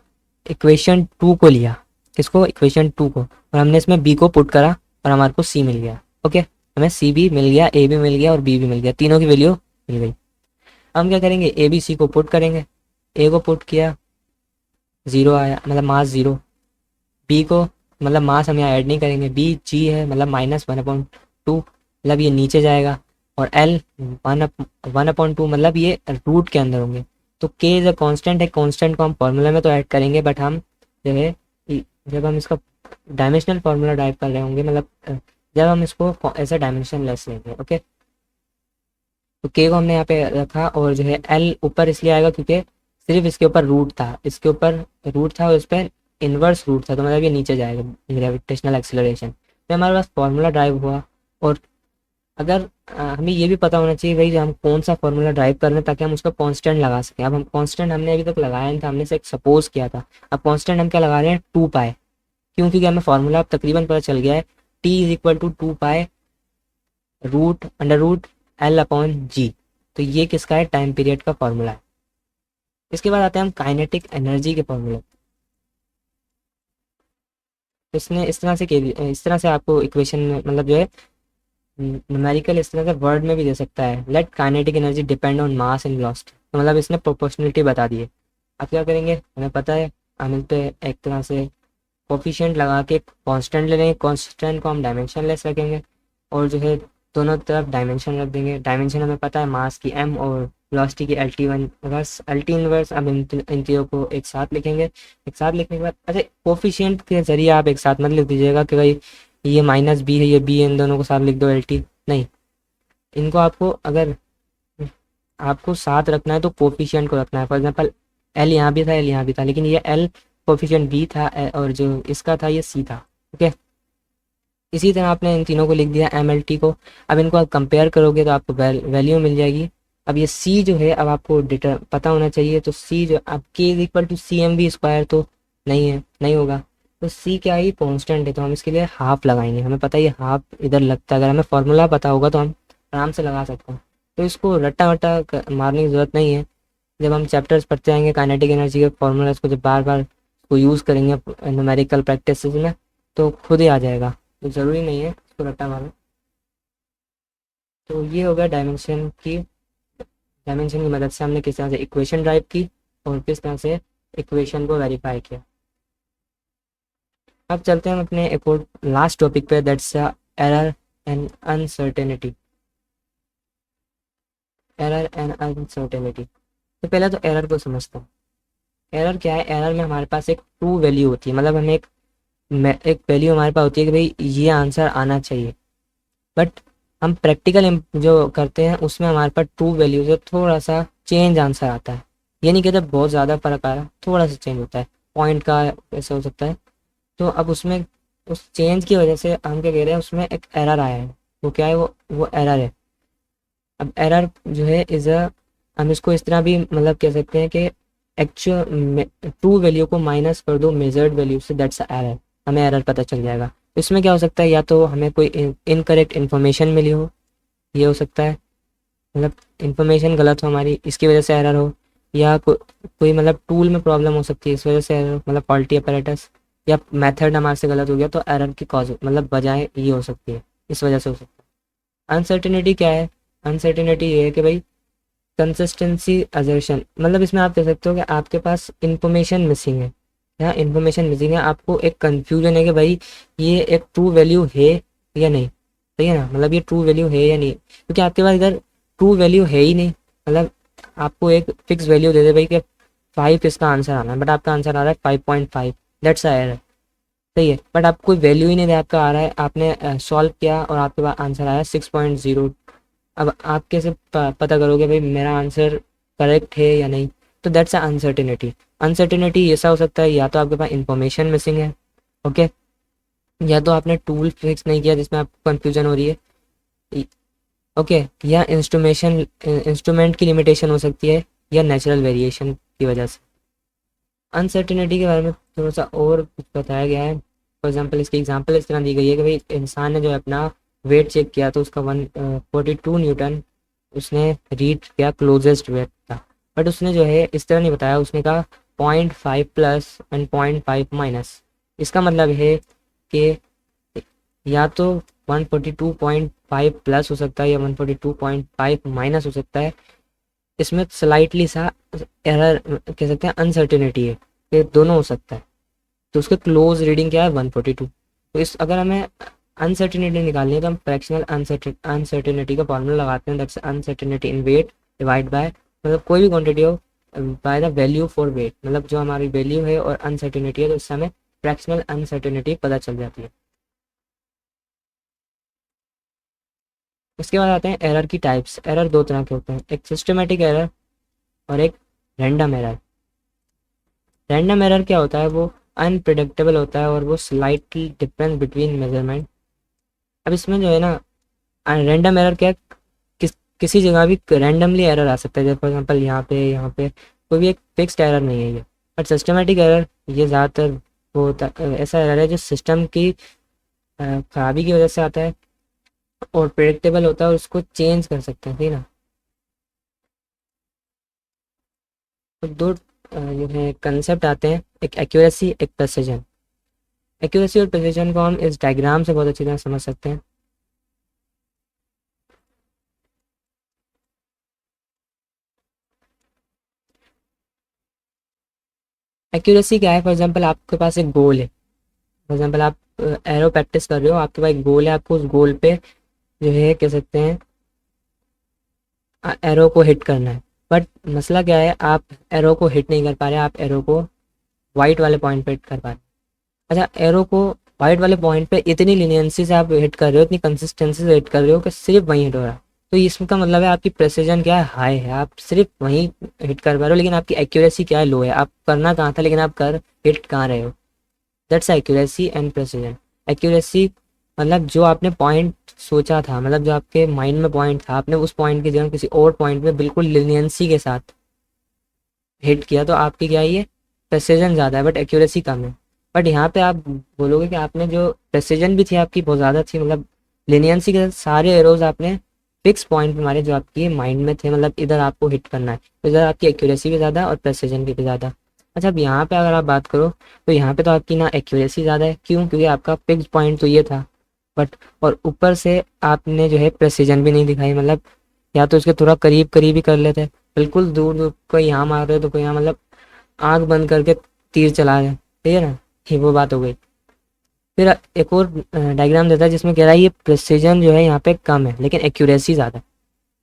इक्वेशन 2 को लिया, किसको, इक्वेशन 2 को, और हमने इसमें b को पुट करा और हमारे को c मिल गया। ओके, हमें c भी मिल गया, a भी मिल गया और b भी मिल गया, तीनों की वैल्यू मिल गई। अब हम क्या करेंगे, ए बी सी को पुट करेंगे, ए को पुट किया 0 आया, मतलब मास 0, बी को मतलब मास हम यहाँ ऐड नहीं करेंगे, बी जी है मतलब -1/2, मतलब ये नीचे जाएगा, और एल 1/2 मतलब ये रूट के अंदर होंगे। तो के इज अ कांस्टेंट है, कांस्टेंट को हम फॉर्मूला में तो ऐड करेंगे, बट हम जो है जब हम इसका डायमेंशनल फार्मूला ड्राइव कर रहे होंगे, मतलब जब हम इसको ऐसा डायमेंशन लेस लेंगे। ओके, तो के को हमने यहाँ पे रखा, और जो है एल ऊपर इसलिए आएगा क्योंकि सिर्फ इसके ऊपर रूट था, इसके ऊपर रूट था और इस पर इन्वर्स रूट था, तो मतलब ये नीचे जाएगा ग्रेविटेशनल एक्सेलरेशन। तो हमारे पास फॉर्मूला ड्राइव हुआ, और अगर हमें ये भी पता होना चाहिए भाई हम कौन सा फॉर्मूला ड्राइव कर रहे हैं ताकि हम उसका कांस्टेंट लगा सकें। अब हम कांस्टेंट हमने अभी तक लगाया नहीं था, हमने से एक सपोज किया था, अब कांस्टेंट हम क्या लगा रहे हैं, 2 पाई, क्योंकि हमें फॉर्मूला अब तकरीबन पता चल गया है, T is equal to 2 pi root under root L upon G. तो ये किसका है, टाइम पीरियड का फॉर्मूला है। इसके बाद आते हैं हम काइनेटिक एनर्जी के फॉर्मूले। इसने इस तरह से आपको इक्वेशन में मतलब जो है न्यूमेरिकल इस तरह से वर्ड में भी दे सकता है, let kinetic energy depend on mass and velocity, तो मतलब इसने प्रोपोर्शनलिटी बता दी है। अब क्या करेंगे, हमें पता है, हम इस पे एक तरह से कोफिशिएंट लगा के कांस्टेंट ले लेंगे, कांस्टेंट को हम डायमेंशन लेस रखेंगे, और जो है दोनों तरफ डायमेंशन रख देंगे। डायमेंशन हमें पता है मास की m और वेलोसिटी की एल टी इनवर्स। अब इन तीनों को एक साथ लिखेंगे, एक साथ लिखने के बाद अच्छा कोफिशिएंट के जरिए आप एक साथ मत लिख दीजिएगा कि भाई ये -b है, ये b है, इन दोनों को साथ लिख दो एल टी, नहीं, इनको आपको अगर आपको साथ रखना है तो कोफिशिएंट को रखना है। फॉर एग्जांपल एल यहाँ भी था, एल यहाँ भी था, लेकिन ये एल कोफिशिएंट बी था और जो इसका था ये सी था। ओके, इसी तरह आपने इन तीनों को लिख दिया एम एल टी को। अब इनको आप कंपेयर करोगे तो आपको वैल्यू मिल जाएगी। अब ये सी जो है, अब आपको डिटर पता होना चाहिए, तो सी जो अब K is equal to C M V square, तो नहीं है, नहीं होगा, तो सी क्या है, कॉन्स्टेंट है, तो हम इसके लिए हाफ लगाएंगे। हमें पता है ये हाफ इधर लगता है, अगर हमें फॉर्मूला पता होगा तो हम आराम से लगा सकते हैं, तो इसको रट्टा वट्टा मारने की ज़रूरत नहीं है। जब हम चैप्टर्स पढ़ते जाएंगे काइनेटिक एनर्जी के फॉर्मूला, को जब बार बार उसको यूज़ करेंगे न्यूमेरिकल प्रैक्टिस में, तो खुद ही आ जाएगा, तो ज़रूरी नहीं है इसको रट्टा मारना। तो ये होगा डायमेंशन की मदद से हमने किस तरह से इक्वेशन ड्राइव की और किस तरह से इक्वेशन को वेरीफाई किया। अब चलते हैं हम अपने एक और लास्ट टॉपिक पे, that's error and uncertainty. Error and uncertainty, तो पहले तो एरर को समझते हैं। एरर क्या है, एरर में हमारे पास एक ट्रू वैल्यू होती है, मतलब हमें एक वैल्यू हमारे पास होती है कि भाई ये आंसर आना चाहिए, बट हम प्रैक्टिकल जो करते हैं उसमें हमारे पास ट्रू वैल्यू से थोड़ा सा चेंज आंसर आता है। ये नहीं कहते बहुत ज़्यादा फर्क आ रहा, थोड़ा सा चेंज होता है, पॉइंट का ऐसा हो सकता है। तो अब उसमें उस चेंज की वजह से हम क्या कह रहे हैं, उसमें एक एरर आया है, वो क्या है, वो एरर है। अब एरर जो है इज़ अ, हम इसको इस तरह भी मतलब कह सकते हैं कि एक्चुअल ट्रू वैल्यू को माइनस कर दो मेजर्ड वैल्यू से, दैट्स एरर, हमें एरर पता चल जाएगा। इसमें क्या हो सकता है, या तो हमें कोई इनकरेक्ट इन्फॉर्मेशन मिली हो, ये हो सकता है, मतलब इन्फॉर्मेशन गलत हो हमारी, इसकी वजह से एरर हो, या कोई मतलब टूल में प्रॉब्लम हो सकती है, इस वजह से एरर, मतलब फॉल्टी अपैरेटस, या मेथड हमारे से गलत हो गया, तो एरर की कॉज मतलब वजह ये हो सकती है, इस वजह से हो सकता है। अनसर्टेनिटी क्या है, अनसर्टेनिटी ये है कि भाई कंसिस्टेंसी अजर्शन, मतलब इसमें आप कह सकते हो कि आपके पास इंफॉर्मेशन मिसिंग है, या इंफॉर्मेशन मिसिंग है, आपको एक कंफ्यूजन है कि भाई ये एक ट्रू वैल्यू है या नहीं, सही है ना, मतलब ये ट्रू वैल्यू है या नहीं, क्योंकि आपके पास इधर ट्रू वैल्यू है ही नहीं, मतलब आपको एक फिक्स वैल्यू दे दे भाई कि 5 इसका आंसर आना है, बट आपका आंसर आ रहा है 5.5, दैट्स अ एरर, सही है, बट आप कोई वैल्यू ही नहीं दे आपका आ रहा है, आपने सॉल्व किया और आपके पास आंसर आया 6.0, अब आप कैसे पता करोगे भाई मेरा आंसर करेक्ट है या नहीं? तो दैट्स अ अनसर्टिनिटी। अनसर्टिनिटी ऐसा हो सकता है या तो आपके पास इंफॉर्मेशन मिसिंग है, ओके, या तो आपने टूल फिक्स नहीं किया जिसमें आपको कंफ्यूजन हो रही है, ओके, या इंस्ट्रूमेंट की लिमिटेशन हो सकती है, या नेचुरल वेरिएशन की वजह से। अनसर्टिनिटी के बारे में थोड़ा सा और कुछ बताया गया है। फॉर एग्जांपल इसकी एग्जांपल इस तरह दी गई है कि भाई इंसान ने जो अपना वेट चेक किया तो उसका 142 न्यूटन उसने रीड किया, क्लोजेस्ट वेट था, बट उसने जो है इस तरह नहीं बताया, उसने कहा 0.5 प्लस एंड 0.5 माइनस। इसका मतलब है कि या तो 142.5 प्लस हो सकता है या 142.5 माइनस हो सकता है। इसमें स्लाइटली सा एरर कह सकते हैं, अनसर्टिनिटी है, ये दोनों हो सकता है। तो उसके क्लोज रीडिंग क्या है 142। तो इस अगर हमें अनसर्टिनिटी निकालनी है तो हम फ्रैक्शनल अनसर्टिनिटी का फॉर्मूला लगाते हैं, that's uncertainty in weight divide by, मतलब कोई भी क्वांटिटी हो, by the value for wait, मतलब जो हमारी वैल्यू है और अनसर्टिनिटी है तो इससे हमें फ्रैक्शनल अनसर्टिनिटी पता चल जाती है। उसके बाद आते हैं एरर की टाइप्स। एरर दो तरह के होते हैं, एक सिस्टमेटिक एरर और एक रैंडम एरर। रैंडम एरर क्या होता है, वो अनप्रिडिक्टेबल होता है और वो स्लाइटली डिफरेंस बिटवीन मेजरमेंट। अब इसमें जो है ना, रैंडम एरर क्या है, किसी जगह भी रैंडमली एरर आ सकता है, जैसे फॉर एग्जांपल यहाँ पे कोई भी एक फिक्स्ड एरर नहीं है ये। बट सिस्टमेटिक एरर ये ज़्यादातर वो होता ऐसा एरर है जो सिस्टम की खराबी की वजह से आता है और प्रिडिक्टेबल होता है और उसको चेंज कर सकते हैं, ठीक है ना। तो दो जो है कंसेप्ट आते हैं, एक एक्यूरेसी एक प्रेसिजन। एक्यूरेसी और प्रेसिजन को हम इस डायग्राम से बहुत अच्छी तरह समझ सकते हैं। एक्यूरेसी क्या है, फॉर एग्जांपल आपके पास एक गोल है, फॉर एग्जांपल आप एरो प्रैक्टिस कर रहे हो, आपके पास एक गोल है, आपको उस गोल पे जो है कह सकते हैं एरो को हिट करना है। बट मसला क्या है, आप एरो को हिट नहीं कर पा रहे, आप एरो को वाइट वाले पॉइंट पे हिट कर पा रहे हैं। अच्छा, एरो को वाइट वाले पॉइंट पे इतनी लीनियंसी से आप हिट कर रहे हो, इतनी कंसिस्टेंसी से हिट कर रहे हो कि सिर्फ वहीं हिट हो रहा है। तो इसका मतलब है आपकी प्रेसिजन क्या है, हाई है, आप सिर्फ वहीं हिट कर पा रहे हो, लेकिन आपकी एक्यूरेसी क्या है, लो है। आप करना कहाँ था लेकिन आप कर हिट कहाँ रहे हो। That's accuracy and precision. Accuracy मतलब जो आपने पॉइंट सोचा था, मतलब जो आपके माइंड में पॉइंट था, आपने उस पॉइंट की जगह किसी और पॉइंट में बिल्कुल लीनियंसी के साथ हिट किया, तो आपकी क्या है, ये प्रेसिजन ज़्यादा है बट एक्यूरेसी कम है। बट यहाँ पे आप बोलोगे कि आपने जो प्रेसिजन भी थी आपकी बहुत ज़्यादा थी, मतलब लीनियंसी के साथ सारे एरोज आपने फिक्स पॉइंट पे मारे जो आपकी माइंड में थे, मतलब इधर आपको हिट करना है, तो इधर आपकी एक्यूरेसी भी ज़्यादा और प्रेसिजन भी ज़्यादा। अच्छा, अब यहाँ पे अगर आप बात करो तो यहाँ पे तो आपकी ना एक्यूरेसी ज़्यादा है, क्यों? क्योंकि आपका फिक्स पॉइंट तो ये था, बट और ऊपर से आपने जो है प्रेसिजन भी नहीं दिखाई, मतलब या तो उसके थोड़ा करीब करीब ही कर लेते, बिल्कुल दूर दूर, कोई यहाँ मार रहे तो कोई यहाँ, मतलब आंख बंद करके तीर चला रहे, ठीक है ना, ये वो बात हो गई। फिर एक और डायग्राम देता है जिसमें कह रहा है ये प्रेसिजन जो है यहाँ पे कम है लेकिन एक्यूरेसी ज़्यादा है।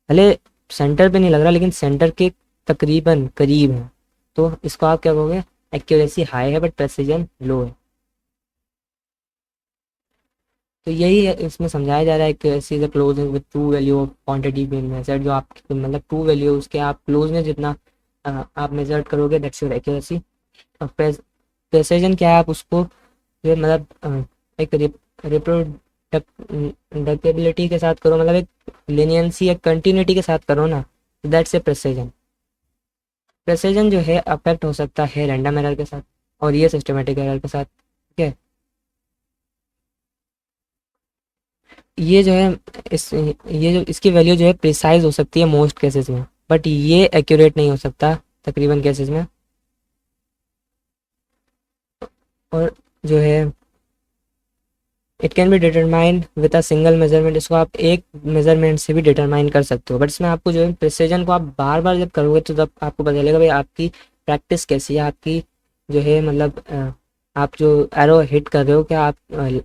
भले सेंटर पे नहीं लग रहा लेकिन सेंटर के तकरीबन करीब है, तो इसको आप क्या कहोगे, एक्यूरेसी हाई है बट प्रेसिजन लो है। तो यही है इसमें समझाया जा रहा है कि accuracy is close with true value of quantity being measured, जो आप मतलब ट्रू वैल्यू उसके आप क्लोजनेस जितना आप मेजर करोगे दैट्स योर एक्यूरेसी। और प्रेसिजन क्या है, आप उसको ये मतलब एक रिप्रोडक्टिबिलिटी के साथ करो, मतलब एक लीनियंसी एक कंटिन्यूटी के साथ करो ना, दैट्स ए प्रेसिजन। प्रेसिजन जो है अफेक्ट हो सकता है रैंडम एरर के साथ और ये सिस्टमेटिक एरर के साथ, ठीक है। ये जो है ये जो इसकी वैल्यू जो है प्रिसाइज हो सकती है मोस्ट केसेस में, बट ये एक्यूरेट नहीं हो सकता तकरीबन केसेस में। और जो है it can be determined with a single measurement, इसको आप एक मेजरमेंट से भी डिटरमाइन कर सकते हो, बट इसमें आपको जो है प्रिसीजन को आप बार बार जब करोगे तो तब आपको पता चलेगा भाई आपकी प्रैक्टिस कैसी है, आपकी जो है मतलब आप जो एरो हिट कर रहे हो क्या आप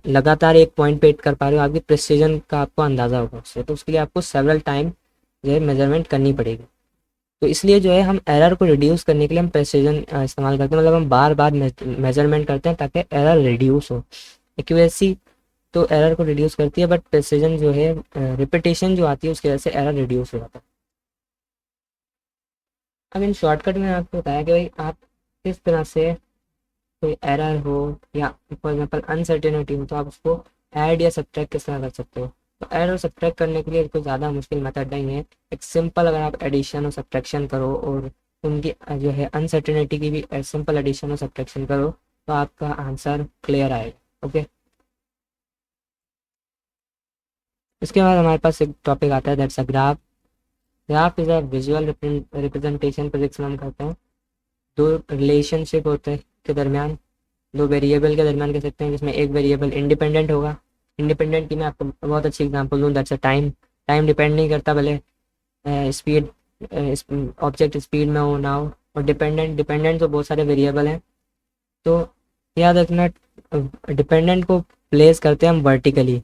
लगातार एक पॉइंट पे हिट कर पा रहे हो, आपकी प्रिसीजन का आपको अंदाज़ा होगा उससे। तो उसके लिए आपको सेवरल टाइम जो है मेजरमेंट करनी पड़ेगी। तो इसलिए जो है हम एरर को रिड्यूस करने के लिए हम प्रेसिजन इस्तेमाल करते हैं, मतलब हम बार बार मेजरमेंट करते हैं ताकि एरर रिड्यूस हो। एक्यूरेसी तो एरर को रिड्यूस करती है, बट प्रिसीजन जो है, रिपीटेशन जो आती है उसकी वजह से एरर रिड्यूस हो जाता है। अब इन शॉर्टकट में आपको बताया कि भाई आप किस तरह से कोई एरर हो या फॉर एग्जांपल अनसर्टेनिटी हो तो आप उसको ऐड या सब्ट्रैक्ट किस तरह कर सकते हो। तो ऐड और सब्ट्रैक्ट करने के लिए कोई ज़्यादा मुश्किल मेथड नहीं है। एक सिंपल अगर आप एडिशन और सब्ट्रैक्शन करो और उनकी जो है अनसर्टेनिटी की भी सिंपल एडिशन और सब्ट्रैक्शन करो तो आपका आंसर क्लियर आएगा। ओके, इसके बाद हमारे पास एक टॉपिक आता है that's a graph. Graph is a visual representation, physics में हम करते हैं। दो रिलेशनशिप होते हैं के दरमियान, दो वेरिएबल के दरमियान कह सकते हैं, जिसमें एक वेरिएबल इंडिपेंडेंट होगा। इंडिपेंडेंट की मैं आपको बहुत अच्छी एग्जांपल दूँ, that's a time. Time depend नहीं करता, भले स्पीड ऑब्जेक्ट स्पीड में हो ना हो। और डिपेंडेंट डिपेंडेंट तो बहुत सारे वेरिएबल हैं। तो याद रखना, डिपेंडेंट को प्लेस करते हैं हम वर्टिकली,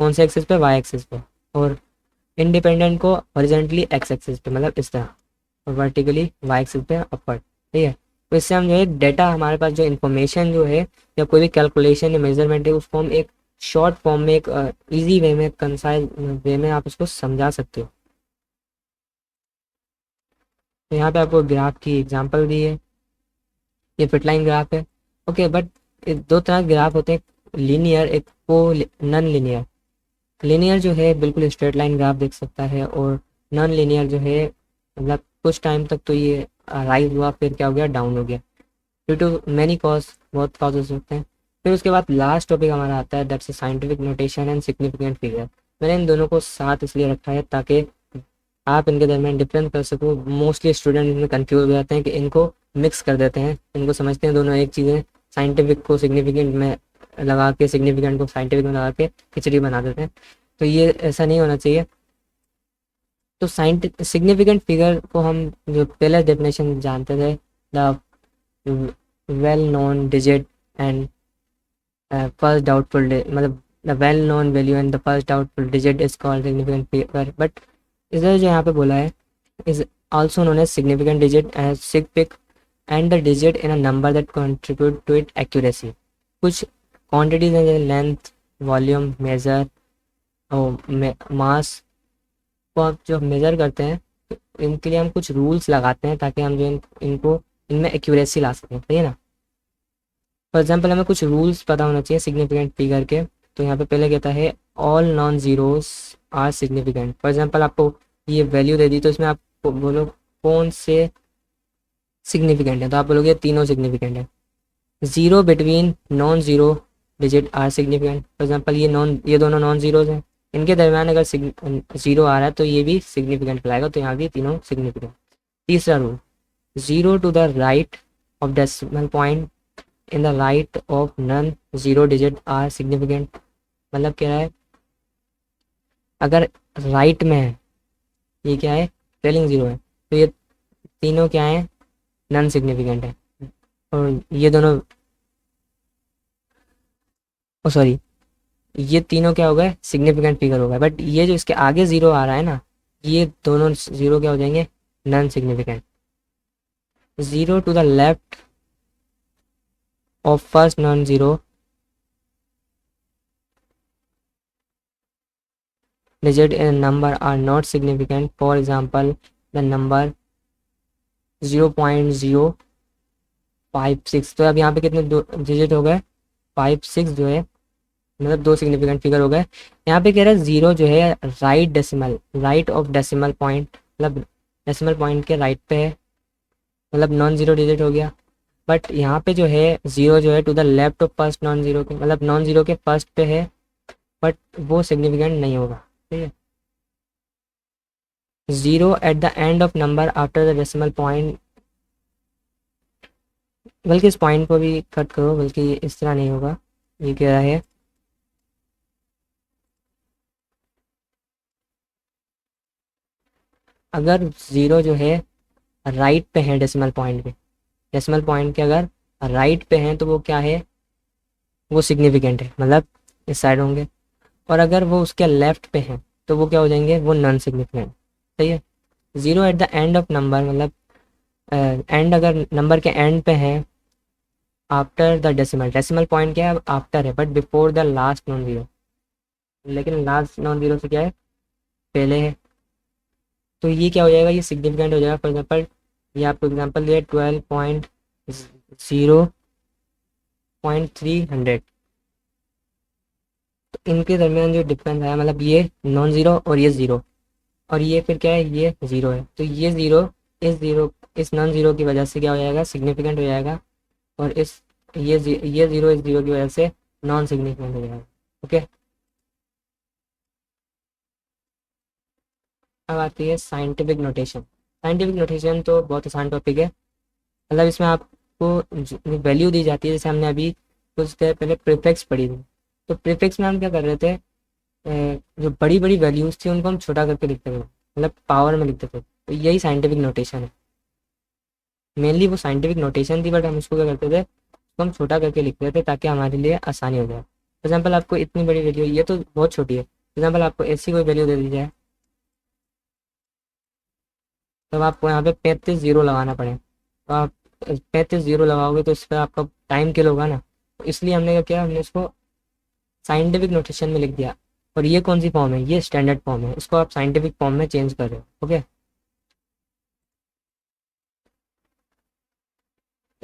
कौन से एक्सिस पे, वाई एक्सिस पे, और इंडिपेंडेंट को हॉरिजॉन्टली एक्स एक्सिस पे, मतलब इस तरह, और वर्टिकली वाई एक्सिस पे अपवर्ड। ठीक है, तो इससे हम जो है डेटा, हमारे पास जो इन्फॉर्मेशन जो है या कोई भी कैलकुलेशन या मेजरमेंट है उसको हम एक शॉर्ट फॉर्म में, एक इजी वे में, कंसाइज वे में आप उसको समझा सकते हो। तो यहाँ पे आपको ग्राफ की एग्जांपल दी है, ये फिट लाइन ग्राफ है। ओके, बट दो तरह के ग्राफ होते हैं, लीनियर, एक को नॉन लीनियर। लीनियर जो है बिल्कुल स्ट्रेट लाइन ग्राफ देख सकता है, और नॉन लीनियर जो है मतलब कुछ टाइम तक तो ये राइज हुआ, फिर क्या हो गया, डाउन हो गया, ड्यू टू मैनी कॉज, बहुत कॉजेज होते हैं। फिर उसके बाद लास्ट टॉपिक हमारा आता है that's scientific notation and significant figure. मैंने इन दोनों को साथ इसलिए रखा है ताकि आप इनके दरमियान डिफरेंस कर सको। मोस्टली स्टूडेंट इनमें कंफ्यूज हो जाते हैं कि इनको मिक्स कर देते हैं, इनको समझते हैं दोनों एक चीज़ें, साइंटिफिक को सिग्निफिकेंट में लगा के, सिग्निफिकेंट को साइंटिफिक में लगा के खिचड़ी बना देते हैं। तो ये ऐसा नहीं होना चाहिए। तो सिग्निफिकेंट फिगर को हम जो पहले डेफिनेशन जानते थे, the well known digit and first doubtful, मतलब the well known value and the first doubtful digit is called significant figure. But इधर जो यहाँ पे बोला है, is also known as significant digit as sig pic and the digit in a number that contribute to its accuracy। कुछ quantities हैं जैसे length, volume, major और मास को आप जो मेजर करते हैं तो इनके लिए हम कुछ रूल्स लगाते हैं ताकि हम जो इनको इनमें एक्यूरेसी ला सकें। सही है ना। फॉर एग्जाम्पल हमें कुछ रूल्स पता होना चाहिए सिग्निफिकेंट फिगर के। तो यहाँ पे पहले कहता है all non zeros are significant. For example आपको ये वैल्यू दे दी तो इसमें आप बोलो कौन से सिग्निफिकेंट है, तो आप बोलोगे तीनों सिग्निफिकेंट है। Zero between non zero digit are significant. For example ये दोनों नॉन जीरोज हैं, इनके दरमियान अगर जीरो आ रहा है तो ये भी सिग्निफिकेंट कहलाएगा, तो यहाँ भी तीनों सिग्निफिकेंट। तीसरा रूल, zero to the right of decimal point in the right of non zero digit are significant. मतलब क्या है, अगर राइट में है, ये क्या है, ट्रेलिंग जीरो है, तो ये तीनों क्या है, नॉन सिग्निफिकेंट है। और ये दोनों, ओ सॉरी, ये तीनों क्या हो गए, सिग्निफिकेंट फिगर हो गए। बट ये जो इसके आगे जीरो आ रहा है ना, ये दोनों जीरो क्या हो जाएंगे, non significant. Zero to the left of first non zero digit in number are not significant. For example the number 0.056। तो अब यहाँ पे कितने दो डिजिट हो गए, 5 6 जो है, मतलब दो सिग्निफिकेंट फिगर हो गए। यहाँ पे कह रहा है जीरो जो है right decimal, right of decimal point, मतलब डेसिमल पॉइंट के राइट पे है, मतलब नॉन जीरो डिजिट हो गया। बट यहाँ पे जो है जीरो जो है to the left of first non zero के, मतलब नॉन जीरो के फर्स्ट पे है, बट वो सिग्निफिकेंट नहीं होगा। ठीक है, zero at the end of number after the decimal point, बल्कि इस पॉइंट को भी कट करो, बल्कि इस तरह नहीं होगा। ये कह रहा है अगर ज़ीरो जो है राइट पे है डेसिमल पॉइंट पे, डेसिमल पॉइंट के अगर राइट पे हैं तो वो क्या है, वो सिग्निफिकेंट है, मतलब इस साइड होंगे। और अगर वो उसके लेफ्ट पे हैं तो वो क्या हो जाएंगे, वो नॉन सिग्निफिकेंट। सही है। Zero at the end of number, मतलब एंड अगर नंबर के एंड पे है after the decimal, decimal point क्या है, आफ्टर है, but before the last non zero, लेकिन लास्ट नॉन जीरो से क्या है, पहले है। तो ये क्या हो जाएगा, ये सिग्निफिकेंट हो जाएगा। फॉर एग्जाम्पल ये आपको एग्जाम्पल दिया 12.0.300, तो इनके दरमियान जो डिफरेंस है, मतलब ये नॉन ज़ीरो और ये ज़ीरो, और ये फिर क्या है, ये ज़ीरो है, तो ये ज़ीरो इस नॉन ज़ीरो की वजह से क्या हो जाएगा, सिग्निफिकेंट हो जाएगा, और ये ज़ीरो इस ज़ीरो की वजह से नॉन सिग्निफिकेंट हो जाएगा। ओके, अब आती है साइंटिफिक नोटेशन। साइंटिफिक नोटेशन तो बहुत आसान टॉपिक है, मतलब इसमें आपको वैल्यू दी जाती है, जैसे हमने अभी कुछ देर पहले प्रीफिक्स पढ़ी थी। तो प्रीफिक्स में हम क्या कर रहे थे, जो बड़ी बड़ी वैल्यूज थी उनको हम छोटा करके लिखते थे, मतलब पावर में लिखते थे, तो यही साइंटिफिक नोटेशन है। मेनली वो साइंटिफिक नोटेशन थी, बट हम उसको क्या करते थे, उसको हम छोटा करके लिखते थे ताकि हमारे लिए आसानी हो जाए। फॉर एग्जाम्पल आपको इतनी बड़ी वैल्यू, ये तो बहुत छोटी है, फॉर एग्जाम्पल आपको ऐसी कोई वैल्यू दे दी जाए, तब आपको यहाँ पे 35 जीरो लगाना पड़े, तो आप 35 जीरो लगाओगे तो इस पर आपका टाइम किल होगा ना, तो इसलिए हमने क्या किया, हमने इसको साइंटिफिक नोटेशन में लिख दिया। और ये कौन सी फॉर्म है, ये स्टैंडर्ड फॉर्म है, इसको आप साइंटिफिक फॉर्म में चेंज कर रहे हो। ओके,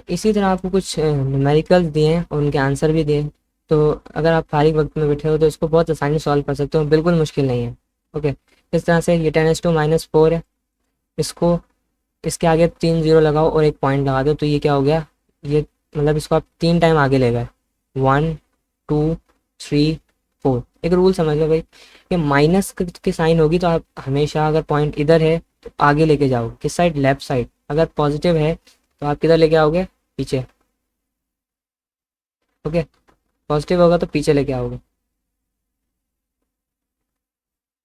इसी तरह आपको कुछ न्यूमेरिकल्स दिए हैं और उनके आंसर भी दिए हैं, तो अगर आप फारिग वक्त में बैठे हो तो इसको बहुत आसानी से सॉल्व कर सकते हो, बिल्कुल मुश्किल नहीं है। ओके, इस तरह से ये 10⁻⁻⁴ है, इसको इसके आगे 3 जीरो लगाओ और एक पॉइंट लगा दो, तो ये क्या हो गया, ये मतलब इसको आप 3 टाइम आगे ले गए, 1 2 3 4। एक रूल समझ लो भाई, कि माइनस की साइन होगी तो आप हमेशा, अगर पॉइंट इधर है तो आगे लेके जाओगे, किस साइड, लेफ्ट साइड। अगर पॉजिटिव है तो आप किधर लेके आओगे, पीछे। ओके, पॉजिटिव होगा तो पीछे लेके आओगे।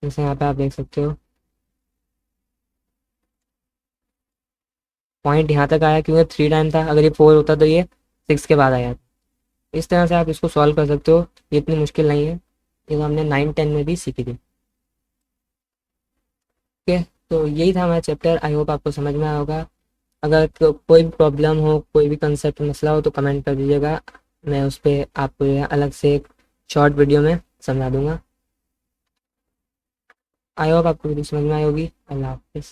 जैसे यहाँ पे आप देख सकते हो, पॉइंट यहाँ तक आया क्योंकि 3 टाइम था, अगर ये 4 होता तो ये 6 के बाद आया। इस तरह से आप इसको सॉल्व कर सकते हो, ये इतनी मुश्किल नहीं है, ये तो हमने 9 10 में भी सीखी थी। ओके, तो यही था हमारा चैप्टर, आई होप आपको समझ में आया होगा। अगर कोई भी प्रॉब्लम हो, कोई भी कंसेप्ट मसला हो तो कमेंट कर दीजिएगा, मैं उस पर आपको जो है अलग से एक शॉर्ट वीडियो में समझा दूंगा। आई होप आपको वीडियो समझ में आई होगी। अल्लाह हाफिज़।